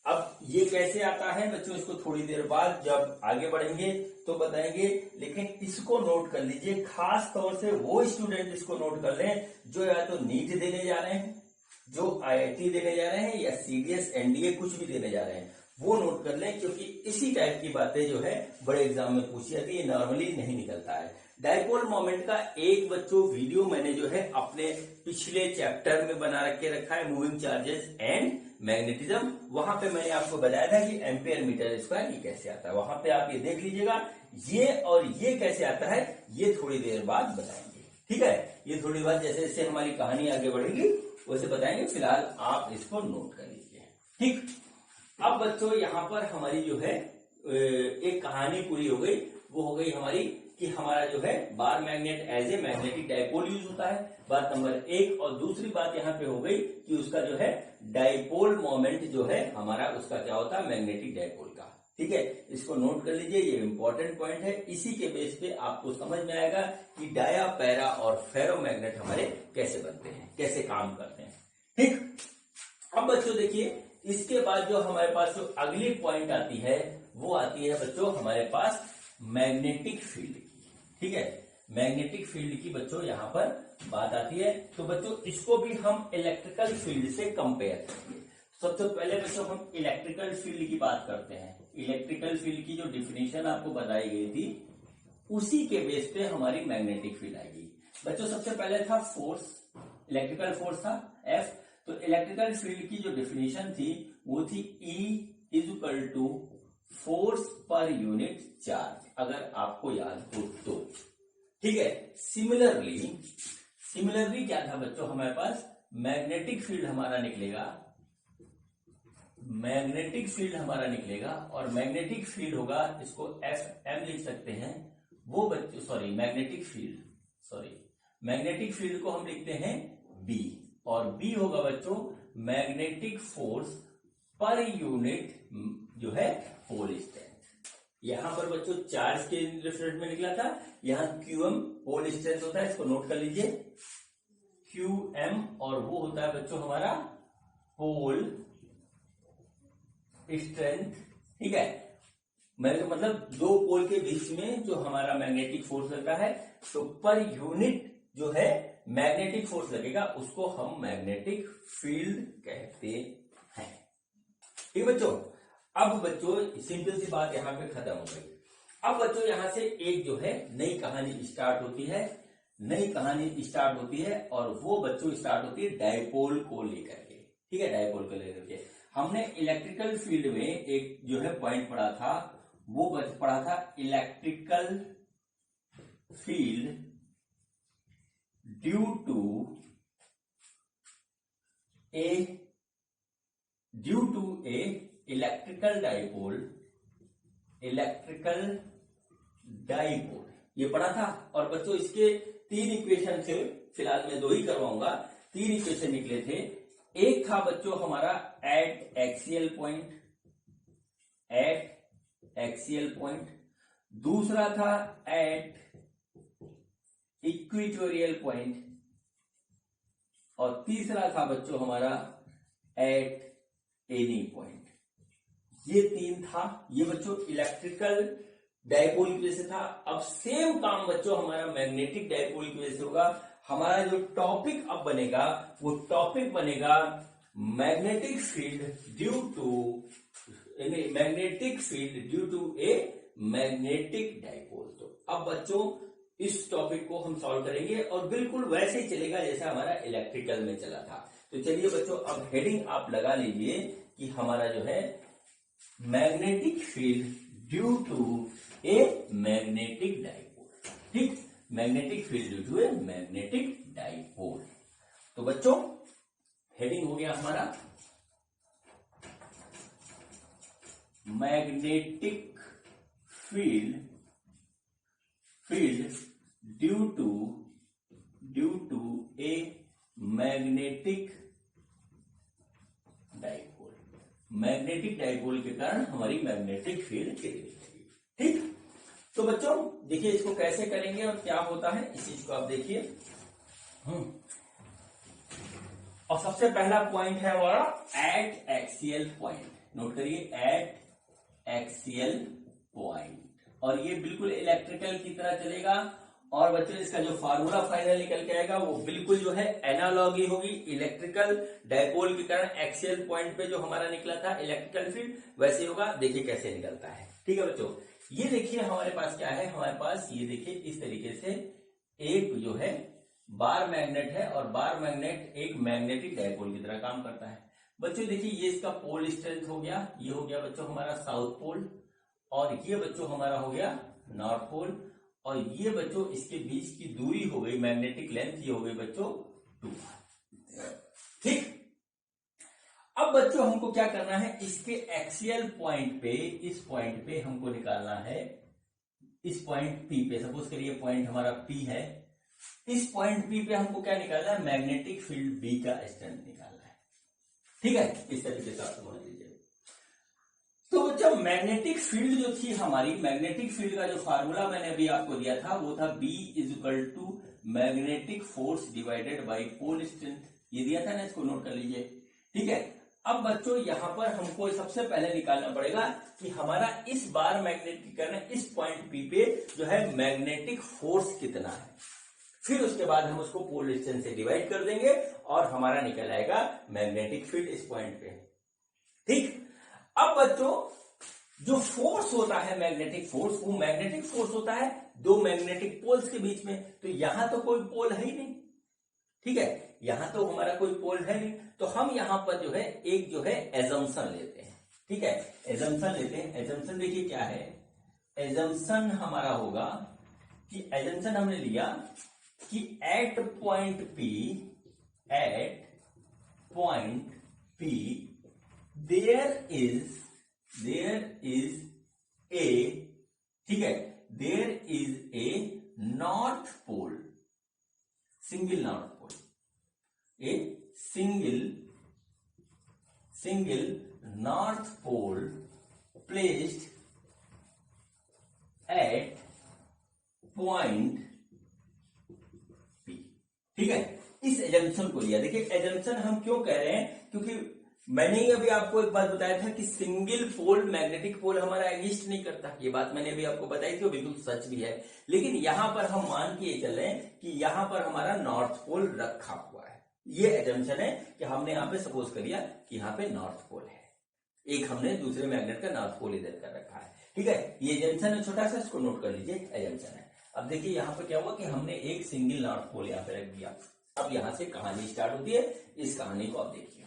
अब ये कैसे आता है बच्चों, इसको थोड़ी देर बाद जब आगे बढ़ेंगे तो बताएंगे, लेकिन इसको नोट कर लीजिए, खास तौर से वो स्टूडेंट इसको नोट कर लें जो या तो नीट देने जा रहे हैं, जो आईआईटी देने जा रहे हैं, या सीडीएस एनडीए कुछ भी देने जा रहे हैं, वो नोट कर लें, क्योंकि इसी टाइप की बातें जो है बड़े एग्जाम में पूछी जाती है, नॉर्मली नहीं निकलता है। डाइपोल मोमेंट का एक बच्चों वीडियो मैंने जो है अपने पिछले चैप्टर में बना रखा है, मूविंग चार्जेस एंड मैग्नेटिज्म। वहां पे मैंने आपको बताया था कि एम्पियर मीटर स्क्वायर ये कैसे आता है, वहां पे आप ये देख लीजिएगा। ये और ये कैसे आता है ये थोड़ी देर बाद बताएंगे। ठीक है, ये थोड़ी बात जैसे जैसे हमारी कहानी आगे बढ़ेगी वैसे बताएंगे, फिलहाल आप इसको नोट कर लीजिए। ठीक, अब बच्चों यहाँ पर हमारी जो है एक कहानी पूरी हो गई, वो हो गई हमारी कि हमारा जो है bar magnet as a magnetic dipole use होता है, बात नंबर 1। और दूसरी बात यहाँ पे हो गई कि उसका जो है डाइपोल मोमेंट जो है हमारा, उसका क्या होता है, मैग्नेटिक डाइपोल का। ठीक है, इसको नोट कर लीजिए, ये इंपॉर्टेंट पॉइंट है। इसी के बेस पे आपको समझ में आएगा कि डाया, पैरा और फेरोमैग्नेट हमारे कैसे बनते हैं, कैसे काम करते हैं। ठीक, अब बच्चों देखिए, इसके बाद जो हमारे पास जो अगली पॉइंट आती है वो आती है बच्चों हमारे पास मैग्नेटिक फील्ड की। ठीक है, मैग्नेटिक फील्ड की बच्चों यहां पर बात आती है, तो बच्चों इसको भी हम इलेक्ट्रिकल फील्ड से कंपेयर करेंगे। सबसे पहले बच्चों हम इलेक्ट्रिकल फील्ड की बात करते हैं। इलेक्ट्रिकल फील्ड की जो डिफिनेशन आपको बताई गई थी उसी के बेस पे हमारी मैग्नेटिक फील्ड आएगी। बच्चों सबसे पहले था फोर्स, इलेक्ट्रिकल फोर्स था F, तो इलेक्ट्रिकल फील्ड की जो डिफिनेशन थी वो थी E is equal to force per unit charge, अगर आपको याद हो तो। ठीक है, सिमिलरली क्या था बच्चों हमारे पास, मैग्नेटिक फील्ड हमारा निकलेगा, मैग्नेटिक फील्ड हमारा निकलेगा, और मैग्नेटिक फील्ड होगा, इसको FM लिख सकते हैं वो बच्चों, सॉरी मैग्नेटिक फील्ड को हम लिखते हैं B, और B होगा बच्चों मैग्नेटिक फोर्स पर यूनिट जो है पोल स्ट्रेंथ। यहां पर बच्चों चार्ज के रेफरेंस में निकला था, यहां QM पोल स्ट्रेंथ होता है, इसको नोट कर लीजिए QM, और वो होता है बच्चों हमारा पोल स्ट्रेंथ। ठीक है, मतलब दो पोल के बीच में जो हमारा मैग्नेटिक फोर्स लगता है, तो पर यूनिट जो है मैग्नेटिक फोर्स लगेगा, उसको हम मैग्नेटिक फील्ड कहते हैं। ठीक बच्चों, अब बच्चों सिंपल सी बात यहां पे खत्म हो गई। अब बच्चों यहां से एक जो है नई कहानी स्टार्ट होती है, और वो बच्चों स्टार्ट होती है डाइपोल को लेकर के। ठीक है, डाइपोल को लेकर के हमने इलेक्ट्रिकल फील्ड में एक जो है पॉइंट पढ़ा था, वो पढ़ा था electrical field due to a electrical dipole, ये पढ़ा था। और बच्चों इसके 3 इक्वेशन थे, फिलहाल मैं 2 ही करवाऊंगा। 3 इक्वेशन निकले थे। एक था बच्चों हमारा एट एक्सियल पॉइंट, दूसरा था एट इक्वेटोरियल पॉइंट, और तीसरा था बच्चों हमारा एट एनी पॉइंट। ये 3 था, ये बच्चों इलेक्ट्रिकल डाइपोल की वजह से था। अब सेम काम बच्चों हमारा मैग्नेटिक डाइपोल की वजह से होगा। हमारा जो टॉपिक अब बनेगा वो टॉपिक बनेगा magnetic field due to a magnetic dipole. तो अब बच्चों इस टॉपिक को हम सॉल्व करेंगे और बिल्कुल वैसे ही चलेगा जैसा हमारा इलेक्ट्रिकल में चला था। तो चलिए बच्चों, अब हेडिंग आप लगा लीजिए कि हमारा जो है magnetic field due to a magnetic dipole. ठीक, magnetic field due to a magnetic dipole. तो बच्चों हेडिंग हो गया हमारा magnetic field due to a magnetic dipole. Magnetic dipole के कारण हमारी मैग्नेटिक फील्ड क्रिएट होगी। ठीक, तो बच्चों देखिए इसको कैसे करेंगे और क्या होता है इस चीज को आप देखिए। और सबसे पहला पॉइंट है हमारा एट एक्सियल पॉइंट। नोट करिए, एट एक्सियल पॉइंट। और ये बिल्कुल इलेक्ट्रिकल की तरह चलेगा। और बच्चों इसका जो फार्मूला फाइनल निकल के आएगा वो बिल्कुल जो है एनालॉग ही होगी। इलेक्ट्रिकल डाइपोल के कारण एक्सियल पॉइंट पे जो हमारा निकला था इलेक्ट्रिकल फील्ड वैसे होगा। देखिए कैसे निकलता है। ठीक है बच्चों, ये देखिए हमारे पास क्या है, हमारे पास ये देखिए इस तरीके से एक जो है बार मैग्नेट है और बार मैग्नेट एक मैग्नेटिक डाइपोल की तरह काम करता है। बच्चों देखिए ये इसका पोल स्ट्रेंथ हो गया, ये हो गया बच्चों हमारा साउथ पोल, और ये बच्चों हमारा हो गया नॉर्थ पोल, और ये बच्चों इसके बीच की दूरी हो गई मैग्नेटिक लेंथ, ये हो गई बच्चों 2। ठीक, अब बच्चों हमको क्या करना है, इसके एक्सियल पॉइंट पे, इस पॉइंट पे हमको निकालना है, इस पॉइंट P पे, सपोज करिए पॉइंट हमारा P है, इस पॉइंट P पे हमको क्या निकालना है, मैग्नेटिक फील्ड B का स्ट्रेंथ निकालना है। ठीक है, इस तरीके से आप समझ लीजिए। तो जब मैग्नेटिक फील्ड जो थी हमारी, मैग्नेटिक फील्ड का जो फार्मूला मैंने अभी आपको दिया था वो था B = magnetic force divided by pole strength. ये दिया था ना, इसको नोट कर लीजिए। ठीक है, अब बच्चों यहां पर हमको सबसे पहले निकालना पड़ेगा कि हमारा इस बार मैग्नेटिक करना, इस पॉइंट P पे जो है मैग्नेटिक फोर्स कितना है। फिर उसके बाद हम उसको पोल स्ट्रेंथ से डिवाइड कर देंगे और हमारा निकल आएगा मैग्नेटिक फील्ड इस पॉइंट पे। ठीक, अब बच्चों जो फोर्स होता है मैग्नेटिक फोर्स, वो मैग्नेटिक फोर्स होता है दो मैग्नेटिक पोल्स के बीच में। तो यहां तो कोई पोल है ही नहीं। ठीक है, यहां तो हमारा कोई पोल है नहीं, तो हम यहां पर जो है एक जो है एजम्पशन लेते हैं। ठीक है, एजम्पशन लेते हैं। एजम्पशन देखिए क्या है, एजम्पशन हमारा होगा कि एजम्पशन हमने लिया कि at point P there is a, ठीक है, there is a north pole, single north pole, a single north pole placed at point P। ठीक है, इस एजम्पशन को लिया। देखिए एजम्पशन हम क्यों कह रहे हैं, क्योंकि मैंने ही अभी आपको एक बात बताया था कि सिंगल पोल मैग्नेटिक पोल हमारा एग्जिस्ट नहीं करता। ये बात मैंने अभी आपको बताई थी, वो बिल्कुल सच भी है। लेकिन यहां पर हम मान के चल रहे हैं कि यहां पर हमारा नॉर्थ पोल रखा हुआ है। ये एजम्पशन है कि हमने यहाँ पे सपोज कर लिया कि यहाँ पे नॉर्थ पोल है, एक हमने दूसरे मैग्नेट का नॉर्थ पोल इधर कर रखा है। ठीक है, ये एजम्पशन है छोटा सा, इसको नोट कर लीजिए, एजम्पशन है। अब देखिए यहाँ पे क्या हुआ कि हमने एक सिंगल नॉर्थ पोल यहाँ पे रख दिया। अब यहां से कहानी स्टार्ट होती है, इस कहानी को आप देखिए।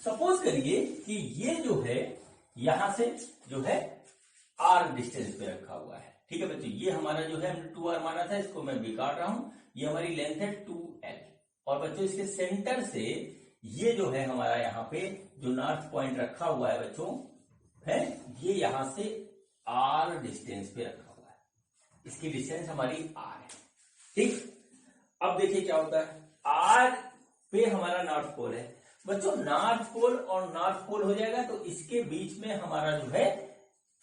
सपोज करिए कि ये जो है यहां से जो है r डिस्टेंस पे रखा हुआ है। ठीक है बच्चों, ये हमारा जो है हमने 2r माना था, इसको मैं भी काट रहा हूं। ये हमारी लेंथ है 2l, और बच्चों इसके सेंटर से ये जो है हमारा यहाँ पे जो नॉर्थ पॉइंट रखा हुआ है बच्चों है, ये यहां से r डिस्टेंस पे रखा हुआ है। इसकी डिस्टेंस हमारी r है। ठीक, अब देखिए क्या होता है, r पे हमारा नॉर्थ पोल है बच्चों। नॉर्थ पोल और नॉर्थ पोल हो जाएगा तो इसके बीच में हमारा जो है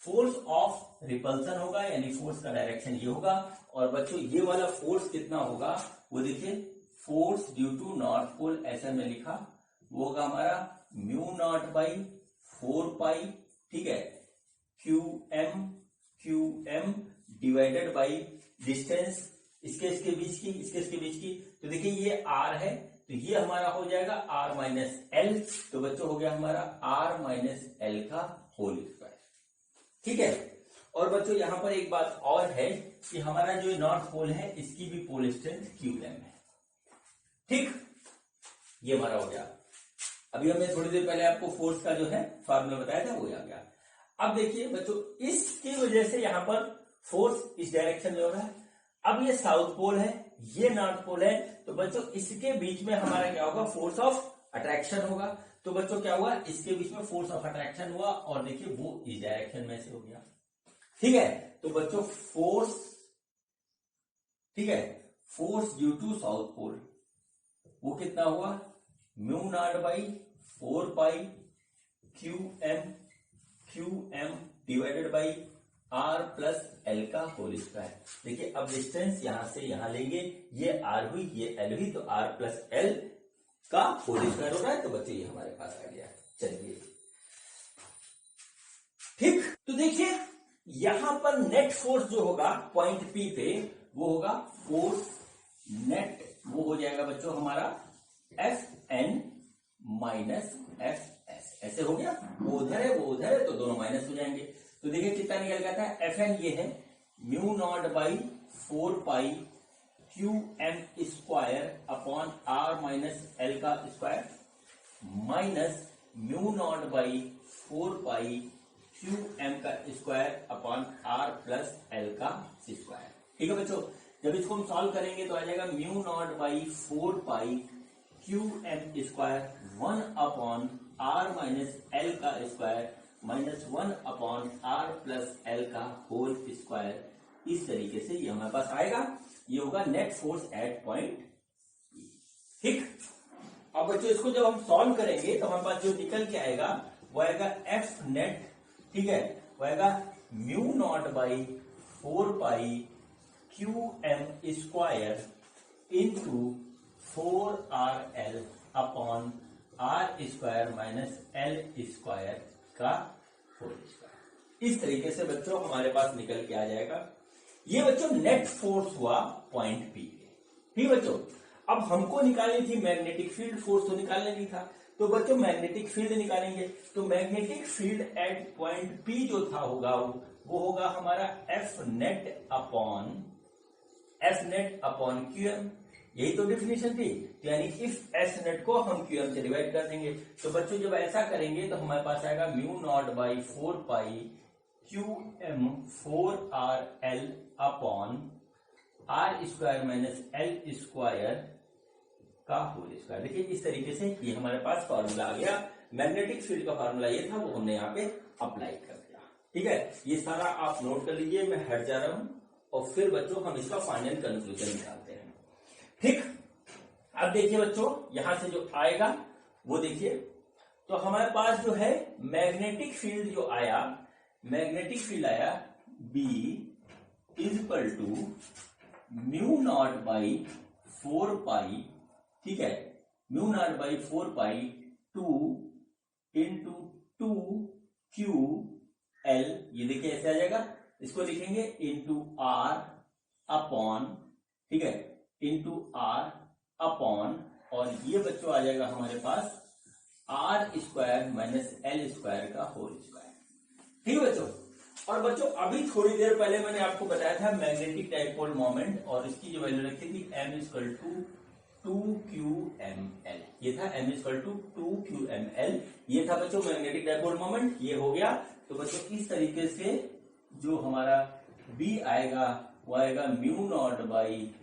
फोर्स ऑफ रिपल्सन होगा, यानी फोर्स का डायरेक्शन ये होगा। और बच्चों ये वाला फोर्स कितना होगा, वो देखिए, force due to north pole ऐसा में लिखा, वो होगा हमारा μ0/4π। ठीक है, QM डिवाइडेड बाई डिस्टेंस इसके बीच की। तो देखिए ये r है, तो ये हमारा हो जाएगा r-l। तो बच्चों हो गया हमारा r-l का होल स्क्वायर। ठीक है, और बच्चों यहाँ पर एक बात और है कि हमारा जो नॉर्थ पोल है इसकी भी पोल स्ट्रेंथ QM है। ठीक, ये हमारा हो गया। अभी हमने थोड़ी देर पहले आपको फोर्स का जो है फॉर्मूला बताया था, वो आ गया। अब देखिए बच्चों, इसकी वजह से यहाँ पर फोर्स इस डायरेक्शन में होगा। अब ये साउथ पोल है, ये नॉर्थ पोल है, तो बच्चों इसके बीच में हमारा क्या होगा, फोर्स ऑफ अट्रैक्शन होगा। तो बच्चों क्या हुआ, इसके बीच में फोर्स ऑफ अट्रैक्शन हुआ और देखिए वो इस डायरेक्शन में से हो गया। ठीक है, तो बच्चों फोर्स, ठीक है, force due to south pole वो कितना हुआ, mu not by 4 pi QM divided by R plus L का होल स्क्वायर। देखिए अब डिस्टेंस यहां से यहां लेंगे, ये R हुई, ये L हुई, तो R प्लस L का होल स्क्वायर हो रहा है। तो बच्चे ये हमारे पास आ गया। चलिए ठीक, तो देखिए यहां पर नेट फोर्स जो होगा पॉइंट P पे वो होगा फोर्स नेट, वो हो जाएगा बच्चों हमारा FN माइनस FS। ऐसे हो गया, वो उधर है वो उधर है, तो दोनों माइनस हो जाएंगे। तो देखिए कितना निकल जाता है, FN ये है mu not by 4 pi QM square upon R minus L का square minus mu naught by 4 pi QM का square upon R plus L का स्क्वायर। ठीक है बच्चों, जब इसको हम सॉल्व करेंगे तो आ जाएगा mu naught by 4 pi QM square 1 upon R minus L का square minus 1 upon R plus L का होल स्क्वायर। इस तरीके से ये हमारे पास आएगा, ये होगा नेट फोर्स एट पॉइंट। ठीक, अब बच्चों इसको जब हम सॉल्व करेंगे तो हमारे पास जो निकल के आएगा वो आएगा F नेट, ठीक है, वो आएगा mu not by 4 pi QM square into 4RL upon R square minus L square का होल स्क्वायर। इस तरीके से बच्चों हमारे पास निकल के आ जाएगा। ये बच्चों नेट फोर्स हुआ पॉइंट P पे। ठीक बच्चों, अब हमको निकालनी थी मैग्नेटिक फील्ड, फोर्स तो निकालना नहीं था, तो बच्चों मैग्नेटिक फील्ड निकालेंगे। तो magnetic field eight point P जो था होगा वो होगा हमारा F नेट अपॉन QM। यही तो डेफिनेशन थी, यानी इफ एस नेट को हम QM से डिवाइड कर देंगे। तो बच्चों जब ऐसा करेंगे तो हमारे पास आएगा mu not by 4 pi QM 4RL upon R square minus L square का होल स्क्वायर। देखिए इस तरीके से ये हमारे पास फॉर्मूला आ गया। मैग्नेटिक फील्ड का फॉर्मूला ये था, वो हमने यहाँ पे अप्लाई कर दिया। ठीक है, ये सारा आप नोट कर लीजिए, मैं हट जा रहा हूं और फिर बच्चों हम इसका फाइनल कंक्लूजन निकालते हैं। ठीक, अब देखिए बच्चों यहां से जो आएगा वो देखिए, तो हमारे पास जो है मैग्नेटिक फील्ड जो आया, मैग्नेटिक फील्ड आया B is equal to mu not by 4 pi, ठीक है, mu not by 4 pi 2 into 2QL। ये देखिए ऐसे आ जाएगा, इसको लिखेंगे इंटू R अपॉन, ठीक है, इंटू R अपॉन, और ये बच्चों आ जाएगा हमारे पास R square minus L square का होल स्क्वायर। ठीक है बच्चों, और बच्चों अभी थोड़ी देर पहले मैंने आपको बताया था मैग्नेटिक डाइपोल मोमेंट, और इसकी जो वैल्यू रखी थी M इक्वल टू 2QML। ये था M इक्वल टू 2QML, ये था बच्चों मैग्नेटिक डाइपोल मोमेंट। ये हो गया, तो बच्चों इस तरीके से जो हमारा B आएगा वो आएगा mu not by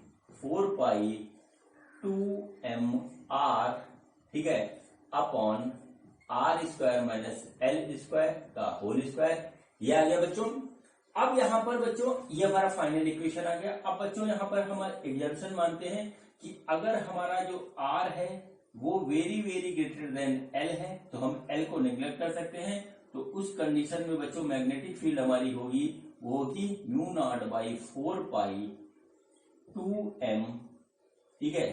4 pi 2mR, ठीक है, upon R square minus L square का होल स्क्वायर। ये आ गया बच्चों। अब यहां पर बच्चों ये हमारा फाइनल इक्वेशन आ गया। अब बच्चों यहां पर हम एग्जम्पशन मानते हैं कि अगर हमारा जो R है वो very very greater than L है, तो हम L को नेग्लेक्ट कर सकते हैं। तो उस कंडीशन में बच्चों मैग्नेटिक फील्ड हमारी होगी, वो होगी mu naught by 4 pi 2m, ठीक है,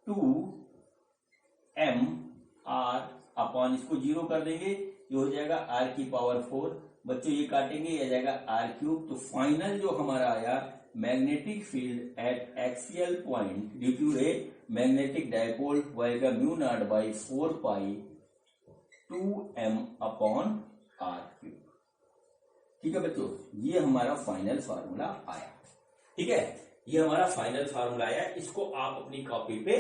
2mR अपॉन, इसको जीरो कर देंगे, ये हो जाएगा R की पावर 4। बच्चों ये काटेंगे, ये जाएगा R3। तो फाइनल जो हमारा आया magnetic field at axial point due to a magnetic dipole वो आएगा mu not by 4 pi 2m upon R3। ठीक है बच्चों, ये हमारा फाइनल फार्मूला आया। ठीक है, ये हमारा फाइनल फार्मूला आया। इसको आप अपनी कॉपी पे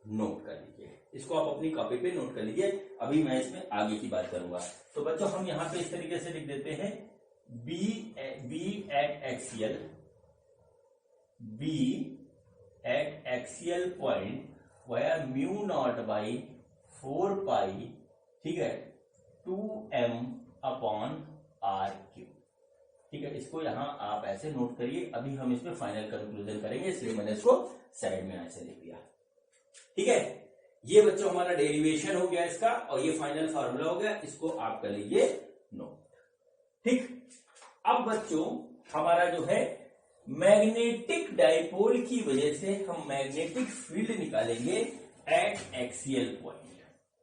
नोट कर लीजिए, इसको आप अपनी कॉपी पे नोट कर लीजिए। अभी मैं इसमें आगे की बात करूंगा। तो बच्चों हम यहाँ पे इस तरीके से लिख देते हैं B at axial point via mu not by 4 pi, ठीक है, 2m अपॉन आर क्यू। ठीक है, इसको यहां आप ऐसे नोट करिए। अभी हम इसमें फाइनल कंक्लूजन करेंगे, इसलिए मैंने इसको साइड में ऐसे लिख दिया। ठीक है, ये बच्चों हमारा डेरिवेशन हो गया इसका, और ये फाइनल फार्मूला हो गया। इसको आप कर लीजिए नोट। ठीक, अब बच्चों हमारा जो है मैग्नेटिक डाइपोल की वजह से हम मैग्नेटिक फील्ड निकालेंगे एट एक्सियल पॉइंट।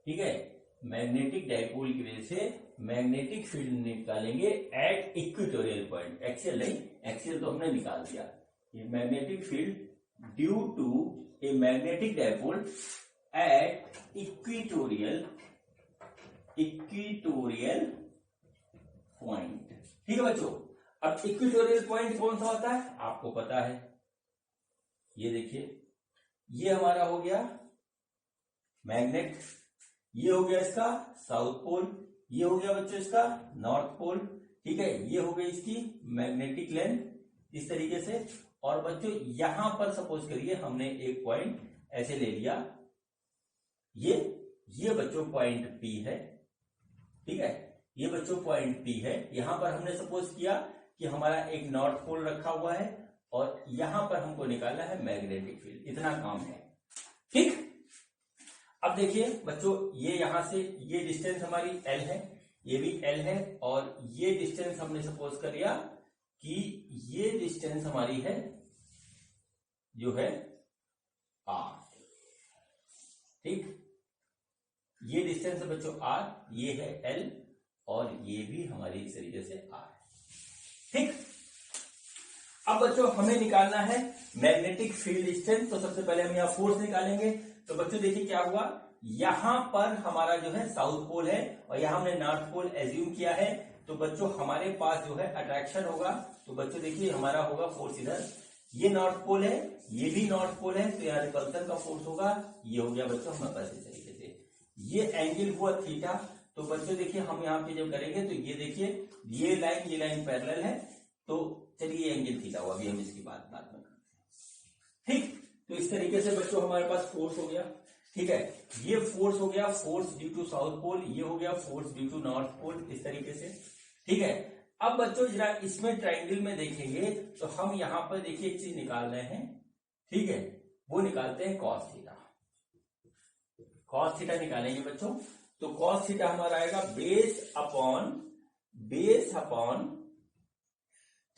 ठीक है, मैग्नेटिक डाइपोल की वजह से मैग्नेटिक फील्ड निकालेंगे एट इक्वेटोरियल पॉइंट। एक्सियल नहीं, एक्सियल तो हमने निकाल दिया। ये magnetic field due to a magnetic dipole at equatorial point. ठीक है बच्चों, अब इक्वेटोरियल पॉइंट कौन सा होता है आपको पता है। ये देखिए, ये हमारा हो गया मैग्नेट, ये हो गया इसका साउथ पोल, ये हो गया बच्चों इसका नॉर्थ पोल। ठीक है, ये हो गई इसकी मैग्नेटिक लेंथ इस तरीके से। और बच्चों यहां पर सपोज करिए हमने एक पॉइंट ऐसे ले लिया, ये बच्चों पॉइंट P है। ठीक है, ये बच्चों पॉइंट P है। यहां पर हमने सपोज किया कि हमारा एक नॉर्थ पोल रखा हुआ है और यहां पर हमको निकालना है मैग्नेटिक फील्ड। इतना काम है। ठीक, अब देखिए बच्चों, ये यहां से ये डिस्टेंस हमारी L है, ये भी L है, और ये डिस्टेंस हमने सपोज कर लिया कि ये डिस्टेंस हमारी है जो है R। ठीक, ये डिस्टेंस है बच्चों R, ये है L, और ये भी हमारी इस तरीके से R है। ठीक, अब बच्चों हमें निकालना है मैग्नेटिक फील्ड स्ट्रेंथ। तो सबसे पहले हम यहाँ फोर्स निकालेंगे। तो बच्चों देखिए क्या हुआ, यहां पर हमारा जो है साउथ पोल है और यहां हमने नॉर्थ पोल एज्यूम किया है। तो बच्चों हमारे पास जो है अट्रैक्शन होगा। तो बच्चों देखिए हमारा होगा फोर्स इधर, ये नॉर्थ पोल है, ये भी नॉर्थ पोल है, तो यहाँ रिपल्सन का फोर्स होगा। ये हो गया बच्चों हमारे पास इस तरीके से। ये एंगल हुआ थीटा। तो बच्चों देखिए हम यहाँ पे जब करेंगे तो ये देखिए ये लाइन पैरेलल है, तो चलिए एंगल थीटा हुआ। अभी हम इसकी बात में करते हैं। ठीक, तो इस तरीके से बच्चों हमारे पास फोर्स हो गया। ठीक है, ये फोर्स हो गया, force due to south pole, ये हो गया force due to north pole, इस तरीके से। ठीक है, अब बच्चों जरा इसमें ट्राइंगल में देखेंगे तो हम यहां पर देखिए एक चीज निकाल रहे हैं। ठीक है, वो निकालते हैं कॉस थीटा। कॉस थीटा निकालेंगे बच्चों, तो कॉस थीटा हमारा आएगा बेस अपॉन,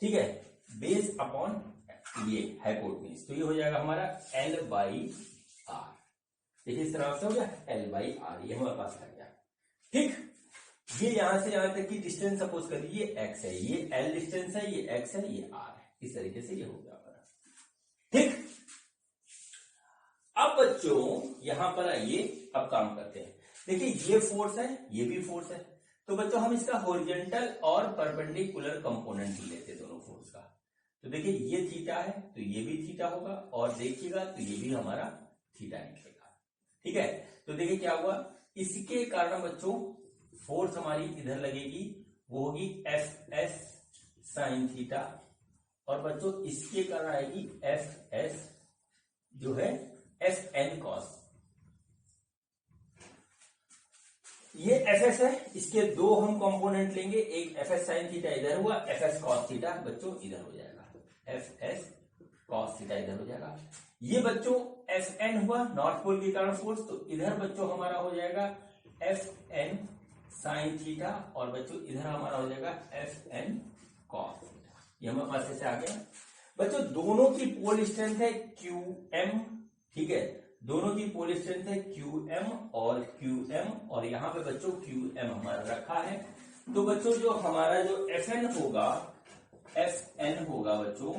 ठीक है, बेस अपॉन ये हाइपोटेन्यूज। तो ये हो जाएगा हमारा L बाई आर। देखिए इस तरह से हो गया L बाई आर, ये हमारे पास आ गया। ठीक, ये यहां से यहां तक की डिस्टेंस सपोज कर लीजिए x है, ये L डिस्टेंस है, ये x है, ये r है। इस तरीके से ये हो गया हमारा। ठीक, अब बच्चों यहां पर आइए, अब काम करते हैं। देखिए ये फोर्स है, ये भी फोर्स है। तो बच्चों हम इसका हॉरिजॉन्टल और परपेंडिकुलर कंपोनेंट लेते हैं दोनों फोर्स का। तो देखिए ये थीटा है, तो ये भी थीटा होगा, और देखिएगा तो ये भी हमारा थीटा निकलेगा। ठीक है, तो देखिए क्या हुआ, इसके कारण बच्चों फोर्स हमारी इधर लगेगी, वो होगी एफ एस साइन थीटा, और बच्चों इसके कारण आएगी एफ एस जो है एफ एन कॉस। ये एफ एस है, इसके दो हम कंपोनेंट लेंगे, एक एफ एस साइन थीटा इधर हुआ, एफ एस कॉस थीटा बच्चों इधर हो जाएगा, एफ एस कॉस थीटा इधर हो जाएगा। ये बच्चों एफ एन हुआ नॉर्थ पोल के कारण फोर्स, तो इधर बच्चों हमारा हो जाएगा एफ एन साइन थीटा, और बच्चों इधर हमारा हो जाएगा एफ एन कॉस थीटा। ये हमारे पास ऐसे आ गया। बच्चों दोनों की पोल स्ट्रेंथ है क्यू एम। ठीक है, दोनों की पोल स्ट्रेंथ है QM और QM, और यहां पे बच्चों QM हमारा रखा है। तो बच्चों जो हमारा जो FN होगा बच्चों,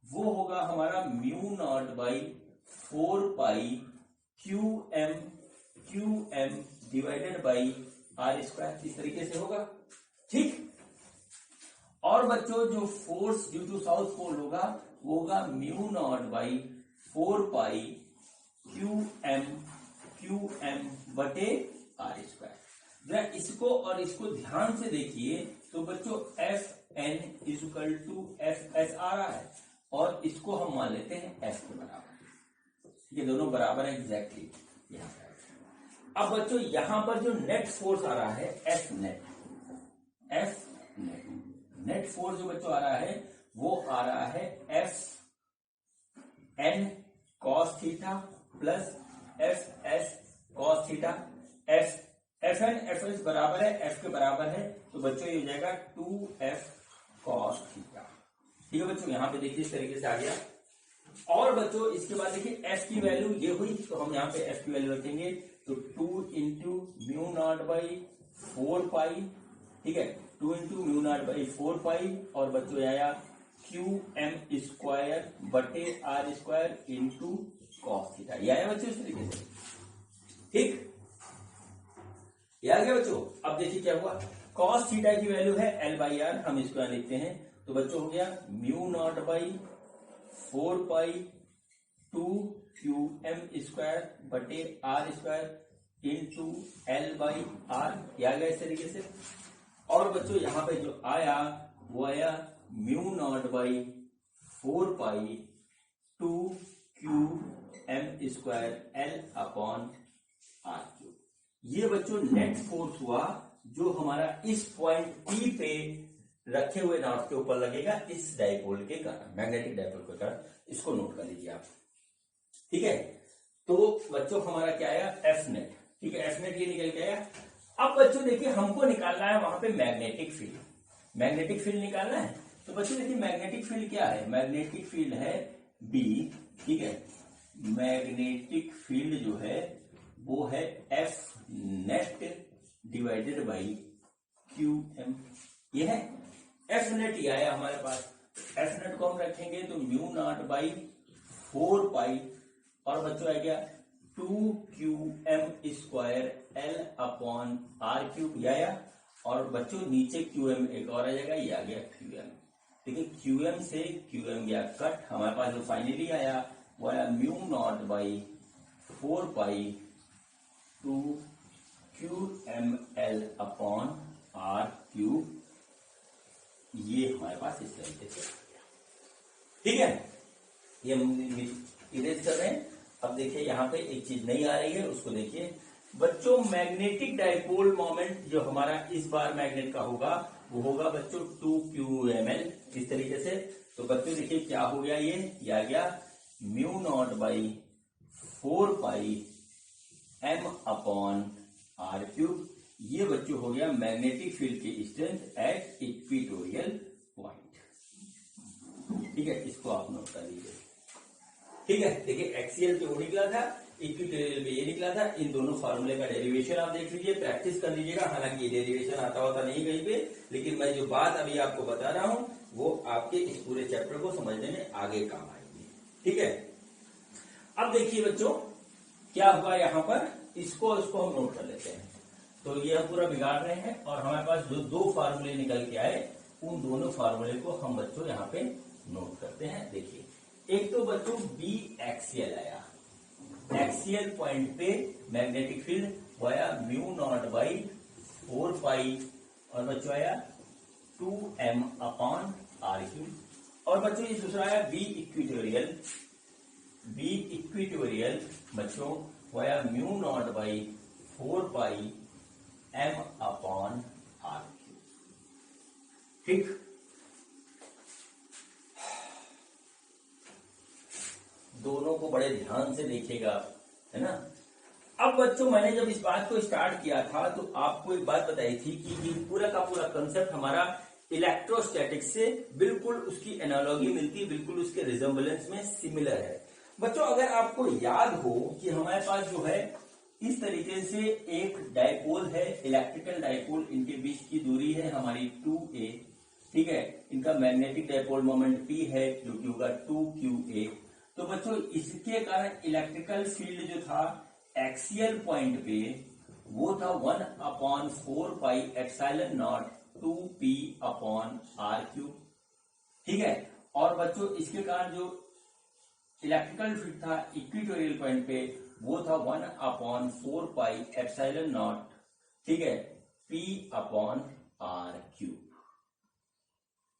वो होगा हमारा mu not by 4 pi QM divided by R square, इस तरीके से होगा। ठीक, और बच्चों जो force due to south pole होगा वो होगा mu not by 4 pi Q M बटे आर स्क्वायर। जरा इसको और इसको ध्यान से देखिए तो बच्चों F N equal to F S आ रहा है और इसको हम मान लेते हैं एफ के बराबर। ये दोनों बराबर है एग्जैक्टली यहाँ पर। अब बच्चों यहां पर जो नेट फोर्स आ रहा है एफ नेट फोर्स जो बच्चों आ रहा है वो आ रहा है F N cos theta plus F S cos theta. F N F S बराबर है एफ के बराबर है तो बच्चों ये हो जाएगा 2f कॉस थीटा। ठीक है बच्चों, यहां पे देखिए इस तरीके से आ गया। और बच्चों इसके बाद देखिए एफ की वैल्यू ये हुई तो हम यहाँ पे एफ की वैल्यू रखेंगे तो 2 into mu not by 4 pi. ठीक है, 2 into mu not by 4 pi और बच्चों आया क्यू एम स्क्वायर बटे R square into cos theta. ये आया बच्चों इस तरीके से। ठीक, ये आ गया बच्चों। अब देखिए क्या हुआ, कॉस थीटा की वैल्यू है एल बाई आर, हम इसको यहां लिखते हैं तो बच्चों हो गया mu not by 4 pi 2 Q M square बटे R square into L by R. ये आ गया इस तरीके से। और बच्चों यहां पे जो आया वो आया mu not by 4 pi 2 Q M square L upon R Q. ये बच्चों नेट फोर्स हुआ जो हमारा इस पॉइंट पी पे रखे हुए नॉट के ऊपर लगेगा इस डाइपोल के कारण, मैग्नेटिक डाइपोल के कारण। इसको नोट कर लीजिए आप। ठीक है, तो बच्चों हमारा क्या आया एफ नेट। ठीक है, एफ नेट ये निकल के आया। अब बच्चों देखिए हमको निकालना है वहां पे मैग्नेटिक फील्ड। मैग्नेटिक फील्ड निकालना है तो बच्चों देखिए मैग्नेटिक फील्ड क्या है, मैग्नेटिक फील्ड है बी। ठीक है, मैग्नेटिक फील्ड जो है वो है F net divided by Q M. ये है एफ नेट, ये आया हमारे पास। एफ नेट को हम रखेंगे तो म्यू नॉट बाई 4 पाई और बच्चों आ गया 2 Q M square L upon R cube आया। और बच्चों नीचे क्यू एम एक और आ जाएगा, ये आ गया क्यू एम। देखिए क्यू एम से क्यू एम गया कट, हमारे पास जो फाइनली आया वो आया mu not by 4 pi 2 Q M L upon R cube. ये हमारे पास इस तरीके से। ठीक है, ये हम इरेज कर रहे हैं। अब देखिए यहां पे एक चीज नहीं आ रही है, उसको देखिए बच्चों। मैग्नेटिक डाइपोल मोमेंट जो हमारा इस बार मैग्नेट का होगा वो होगा बच्चों 2 क्यू एम एल इस तरीके से। तो बच्चों देखिए क्या हो गया, ये आ गया mu not by 4 pi M upon R cube. ये बच्चों हो गया मैग्नेटिक फील्ड की स्ट्रेंथ एट इक्वेटोरियल पॉइंट। ठीक है, इसको आप नोट कर लीजिए। ठीक है, देखिए एक्सियल जो निकला था, इक्वेटोरियल पे ये निकला था। इन दोनों फार्मूले का डेरिवेशन आप देख लीजिए, प्रैक्टिस कर लीजिएगा। हालांकि ये डेरिवेशन आता होता नहीं कहीं पे, लेकिन मैं जो बात अभी आपको बता रहा हूं वो आपके इस पूरे चैप्टर को समझने में आगे काम आएगी। ठीक है, अब देखिए बच्चों क्या हुआ यहां पर, इसको हम नोट कर लेते हैं। तो ये हम पूरा बिगाड़ रहे हैं और हमारे पास जो 2 फार्मूले निकल के आए उन दोनों फार्मूले को हम बच्चों यहाँ पे नोट करते हैं। देखिए एक तो बच्चों बी एक्सियल आया, एक्सियल पॉइंट पे मैग्नेटिक फील्ड वो आया म्यू नॉट बाई 4 पाई और बच्चों आया 2m अपॉन आर क्यूब। और बच्चों ये दूसरा आया बी इक्वेटोरियल बच्चों वो आया mu not by 4 pi m upon R cube. ठीक, दोनों को बड़े ध्यान से देखिएगा, है ना। अब बच्चों मैंने जब इस बात को स्टार्ट किया था तो आपको एक बात बताई थी कि ये पूरा का पूरा कंसेप्ट हमारा इलेक्ट्रोस्टैटिक्स से बिल्कुल उसकी एनालॉजी मिलती है, बिल्कुल उसके रिजेम्बलेंस में सिमिलर है। बच्चों अगर आपको याद हो कि हमारे पास जो है इस तरीके से एक डाइपोल है, इलेक्ट्रिकल डाइपोल, इनके बीच की दूरी है हमारी 2a। ठीक है, इनका मैग्नेटिक डाइपोल मोमेंट p है जो कि होगा 2qa। तो बच्चों इसके कारण इलेक्ट्रिकल फील्ड जो था एक्सियल पॉइंट पे वो था 1/4 पाई एप्सिलॉन नॉट 2p/r³। ठीक है, और बच्चों इसके कारण जो इलेक्ट्रिकल फील्ड था इक्वेटोरियल पॉइंट पे वो था 1/4πε0। ठीक है, p/r³।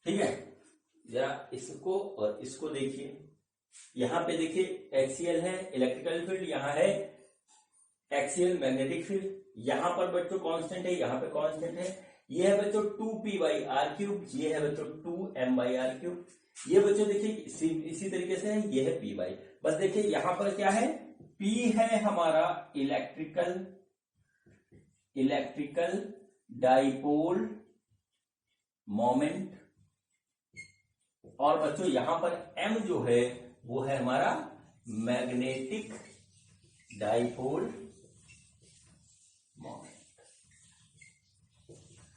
ठीक है, जरा इसको और इसको देखिए, यहां पे देखिए एक्सियल है इलेक्ट्रिकल फील्ड, यहां है एक्सियल मैग्नेटिक फील्ड, यहां पर बच्चों कांस्टेंट है, यहां पे कांस्टेंट है। ये है बच्चों 2p/r³, ये है बच्चों 2m/r³। ये बच्चों देखिए इसी तरीके से है, ये है p बाई। बस देखिए यहां पर क्या है, p है हमारा इलेक्ट्रिकल डाइपोल मोमेंट, और बच्चों यहां पर m जो है वो है हमारा मैग्नेटिक डाइपोल मोमेंट।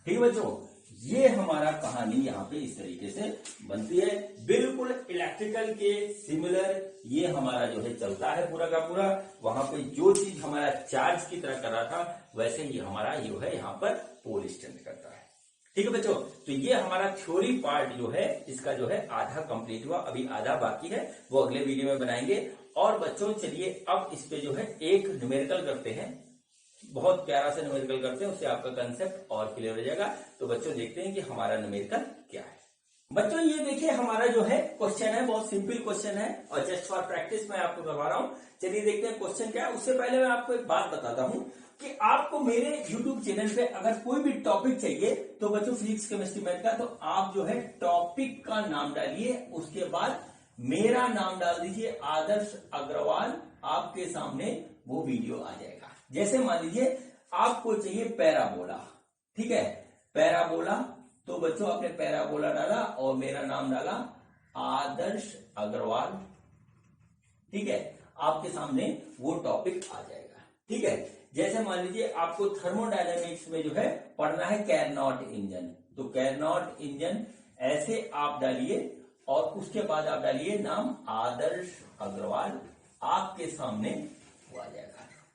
ठीक है बच्चों, ये हमारा कहानी यहां पे इस तरीके से बनती है, बिल्कुल इलेक्ट्रिकल के सिमिलर ये हमारा जो है चलता है पूरा का पूरा। वहां पे जो चीज हमारा चार्ज की तरह कर रहा था वैसे ही हमारा जो है यहाँ पर पोल स्टैंड करता है। ठीक है बच्चों, तो ये हमारा थ्योरी पार्ट जो है इसका जो है आधा कंप्लीट हुआ, अभी आधा बाकी है, वो अगले वीडियो में बनाएंगे। और बच्चों चलिए अब इस पे जो है एक न्यूमेरिकल करते हैं, बहुत प्यारा से न्यूमेरिकल करते हैं, उससे आपका कंसेप्ट और क्लियर हो जाएगा। तो बच्चों देखते हैं कि हमारा न्यूमेरिकल क्या है। बच्चों ये देखिए हमारा जो है क्वेश्चन है, बहुत सिंपल क्वेश्चन है और जस्ट फॉर प्रैक्टिस मैं आपको करवा रहा हूं। चलिए देखते हैं क्वेश्चन क्या है। उससे पहले मैं आपको एक बात बताता हूं कि आपको मेरे YouTube चैनल पे अगर कोई भी टॉपिक चाहिए तो बच्चों फिजिक्स केमिस्ट्री मैथ का, तो आप जो है टॉपिक का नाम डालिए, उसके बाद मेरा नाम डाल दीजिए आदर्श अग्रवाल, आपके सामने वो वीडियो आ जाएगा। जैसे मान लीजिए आपको चाहिए पैराबोला, ठीक है, पैराबोला, तो बच्चों आपने पैराबोला डाला और मेरा नाम डाला आदर्श अग्रवाल। ठीक है, आपके सामने वो टॉपिक आ जाएगा। ठीक है, जैसे मान लीजिए आपको थर्मोडायनेमिक्स में जो है पढ़ना है कैरनॉट इंजन, तो कैरनॉट इंजन ऐसे आप डालिए और उसके बाद आप डालिए नाम आदर्श अग्रवाल, आपके सामने वो आ जाएगा।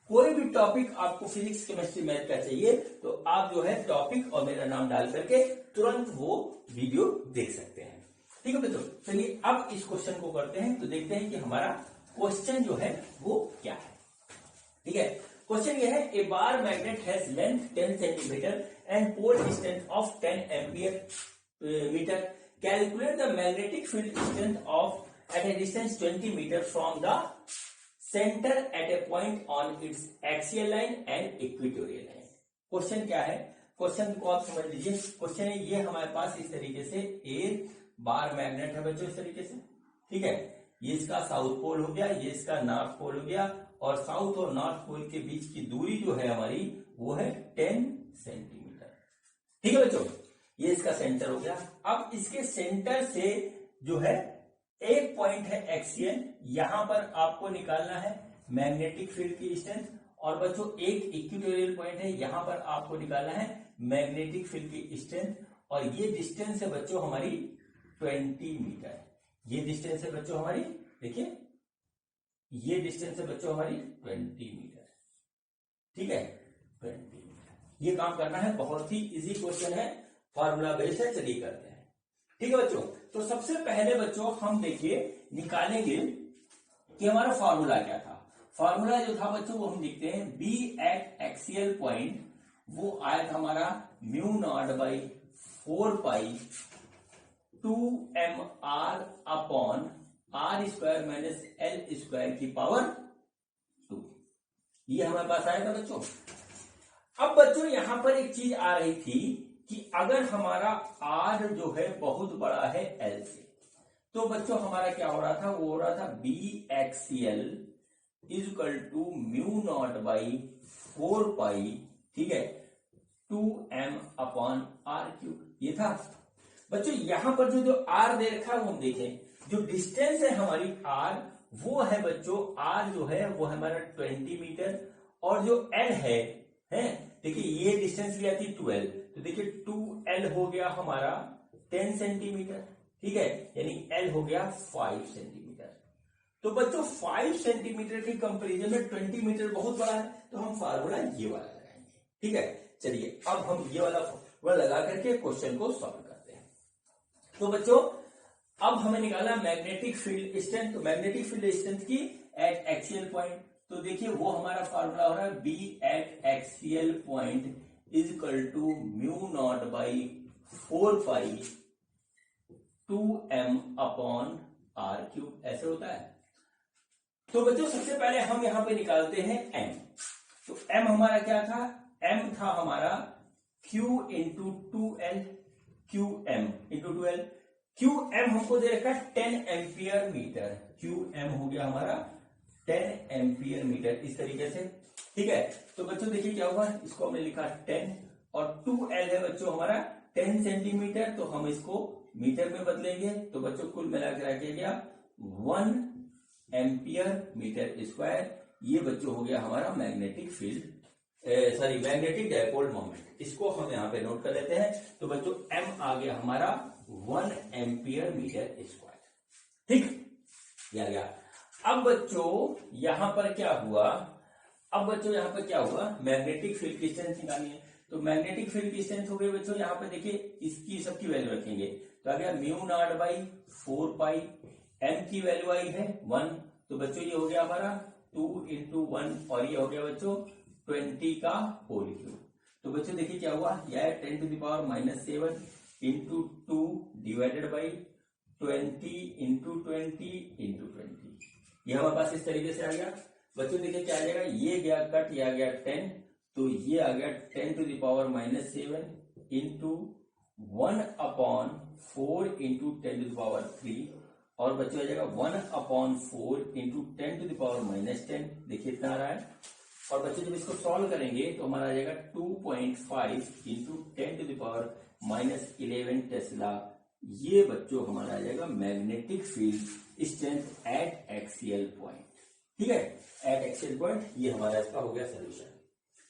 कोई भी टॉपिक आपको फिजिक्स केमिस्ट्री मैथ का चाहिए तो आप जो है टॉपिक और मेरा नाम डाल करके तुरंत वो वीडियो देख सकते हैं। ठीक है बच्चों, चलिए अब इस क्वेश्चन को करते हैं, तो देखते हैं कि हमारा क्वेश्चन जो है वो क्या है। ठीक है, क्वेश्चन ये है, a bar magnet has length 10 centimetre and pole distance of 10 ampere metre, calculate the magnetic field strength of at a distance 20 metre from the centre at a point on its axial line and equatorial line. Question क्या है, question को आप समझ लीजिए। Question है ये हमारे पास इस तरीके से ए बार मैग्नेट है बच्चों, इस तरीके से। ठीक है, ये इसका साउथ पोल हो गया, ये इसका नॉर्थ पोल हो गया, और साउथ और नॉर्थ पोल के बीच की दूरी जो है हमारी वो है 10 सेंटीमीटर। ठीक है बच्चों, ये इसका सेंटर हो गया। अब इसके सेंटर से जो है एक पॉइंट है एक्सियल, यहां पर आपको निकालना है मैग्नेटिक फील्ड की स्ट्रेंथ, और बच्चों एक इक्वेटोरियल पॉइंट है, यहां पर आपको निकालना है मैग्नेटिक फील्ड की स्ट्रेंथ, और ये डिस्टेंस है बच्चों हमारी 20 मीटर। ये डिस्टेंस है बच्चों हमारी, देखिए ये डिस्टेंस है बच्चों हमारी 20 मीटर। ठीक है, 20 मीटर। ये काम करना है, बहुत ही इजी क्वेश्चन है, फॉर्मूला बेस्ड है, चलिए करते हैं। ठीक है बच्चों, तो सबसे पहले बच्चों हम देखिए निकालेंगे कि हमारा फॉर्मूला क्या था। फॉर्मूला जो था बच्चों वो हम लिखते हैं, बी एट एक्सियल पॉइंट वो आया था हमारा mu not by 4 pi 2mr upon r square minus l square की पावर 2। ये हमारे पास आया था बच्चों। अब बच्चों यहां पर एक चीज आ रही थी कि अगर हमारा r जो है बहुत बड़ा है l से, तो बच्चों हमारा क्या हो रहा था, वो हो रहा था B axial is equal to mu not by 4 pi, ठीक है, 2m अपॉन r क्यूब। ये था बच्चों। यहां पर जो r दे रखा है वो हम देखें, जो डिस्टेंस है हमारी r वो है बच्चों, r जो है वो है हमारा 20 मीटर, और जो l है देखिए ये डिस्टेंस लिया थी 12, तो देखिए 2l हो गया हमारा 10 सेंटीमीटर। ठीक है, यानी l हो गया 5 सेंटीमीटर। तो बच्चों 5 सेंटीमीटर की कंपैरिजन में 20 मीटर बहुत बड़ा है, तो हम फार्मूला ये वाला लगाएंगे। ठीक है, चलिए अब हम ये वाला वह लगा करके क्वेश्चन को सॉल्व करते हैं। तो बच्चों अब हमें निकाला मैग्नेटिक फील्ड स्ट्रेंथ। तो मैग्नेटिक फील्ड स्ट्रेंथ की एट एक्सियल पॉइंट, तो देखिए वो हमारा फॉर्मूला हो रहा है B at axial point is equal to mu not by 4 pi 2m upon R cube, ऐसे होता है। तो बच्चों सबसे पहले हम यहां पे निकालते हैं m। तो m हमारा क्या था, m था हमारा q into 2l, qm into 2l। qm हमको दे रखा है 10 एम्पियर मीटर, qm हो गया हमारा 10 एम्पियर मीटर, इस तरीके से, ठीक है। तो बच्चों देखिए क्या हुआ, इसको हमने लिखा 10 और 2l है बच्चों हमारा 10 सेंटीमीटर, तो हम इसको मीटर में बदलेंगे। तो बच्चों कुल मिलाकर आ गया 1 एम्पियर मीटर स्क्वायर। ये बच्चों हो गया हमारा magnetic field, sorry magnetic dipole moment. इसको हम यहाँ पे नोट कर लेते हैं। तो बच्चों m आ गया हमारा 1 एम्पियर मीटर स्क्वायर, ठीक, ये आ गया। अब बच्चों यहां पर क्या हुआ, मैग्नेटिक फील्ड की स्ट्रेंथ निकालनी है। तो मैग्नेटिक फील्ड की स्ट्रेंथ हो गई बच्चों, यहाँ पे देखिए इसकी सबकी वैल्यू रखेंगे। तो आ गया mu not by 4 pi, m की वैल्यू आई है 1, तो बच्चों ये हो गया हमारा 2 इंटू 1 और ये हो गया बच्चों 20 का होल क्यूब। तो बच्चों देखिए क्या हुआ, यह 10 to the power -7 into 2 divided by 20 into 20 into 20, ये हमारे पास इस तरीके से आ गया। बच्चों देखिए क्या आ जाएगा, ये गया कट, ये आ गया 10, तो ये आ गया 10 to the power -7 into 1 upon 4 into 10 to the power 3, और बच्चों आ जाएगा 1 upon 4 into 10 to the power -10, देखिए इतना आ रहा है। और बच्चों जब इसको सॉल्व करेंगे तो हमारा आ जाएगा 2.5 into 10 to the power -11 tesla. ये बच्चों हमारा आ जाएगा magnetic field strength at axial point, ठीक है, एट एक्सियल पॉइंट। ये हमारा इसका हो गया सोल्यूशन,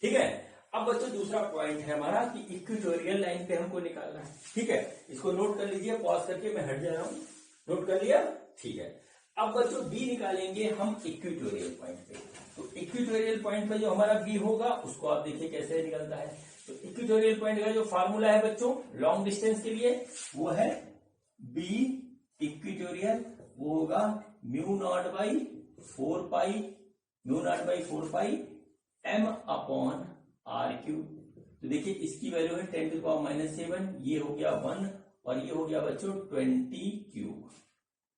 ठीक है। अब बच्चों दूसरा पॉइंट है हमारा कि इक्वेटोरियल लाइन पे हमको निकालना है, ठीक है। इसको नोट कर लीजिए, पॉज करके मैं हट जा रहा हूं, नोट कर लिया, ठीक है। अब बच्चों बी निकालेंगे हम इक्वेटोरियल पॉइंट पे। तो इक्वेटोरियल पॉइंट पे जो हमारा बी होगा उसको आप देखिए कैसे निकलता है। तो इक्वेटोरियल पॉइंट का जो फार्मूला है बच्चों लॉन्ग डिस्टेंस के लिए वो है बी इक्वेटोरियल, वो होगा mu not by 4 pi m upon R cube. तो देखिए इसकी वैल्यू है 10 टू द पावर -7, ये हो गया 1 और ये हो गया बच्चों 20 क्यूब,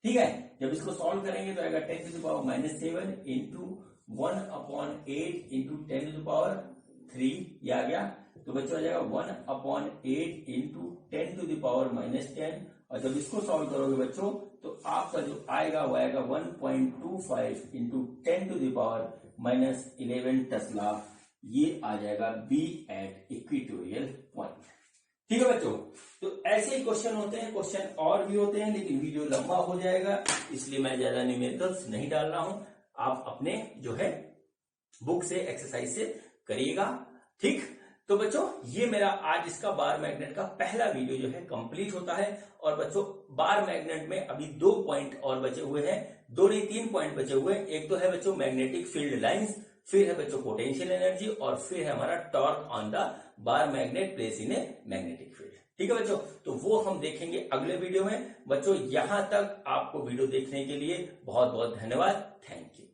ठीक है। जब इसको सॉल्व करेंगे तो आएगा 10 to the power -7 into 1 upon 8 into 10 to the power 3, ये आ गया। तो बच्चों आ जाएगा 1 upon 8 into 10 to the power -10, और जब इसको सॉल्व करोगे बच्चों तो आपका जो आएगा वो आएगा 1.25 into 10 to the power -11 tesla. ये आ जाएगा बी एट इक्वेटोरियल पॉइंट, ठीक है बच्चों। तो ऐसे ही क्वेश्चन होते हैं, क्वेश्चन और भी होते हैं, लेकिन वीडियो लंबा हो जाएगा इसलिए मैं ज्यादा न्यूमेरिकल्स नहीं डाल रहा हूं। आप अपने जो है बुक से एक्सरसाइज से करिएगा, ठीक। तो बच्चों ये मेरा आज इसका बार मैग्नेट का पहला वीडियो जो है कंप्लीट होता है। और बच्चों बार मैग्नेट में अभी 2 पॉइंट और बचे हुए हैं, 2 नहीं 3 पॉइंट बचे हुए हैं। एक तो है बच्चों मैग्नेटिक फील्ड लाइंस, फिर है बच्चों पोटेंशियल एनर्जी, और फिर है हमारा torque on the bar magnet place in A magnetic field, ठीक है बच्चों। तो वो हम देखेंगे अगले वीडियो में। बच्चों यहां तक आपको वीडियो देखने के लिए बहुत बहुत धन्यवाद, थैंक यू।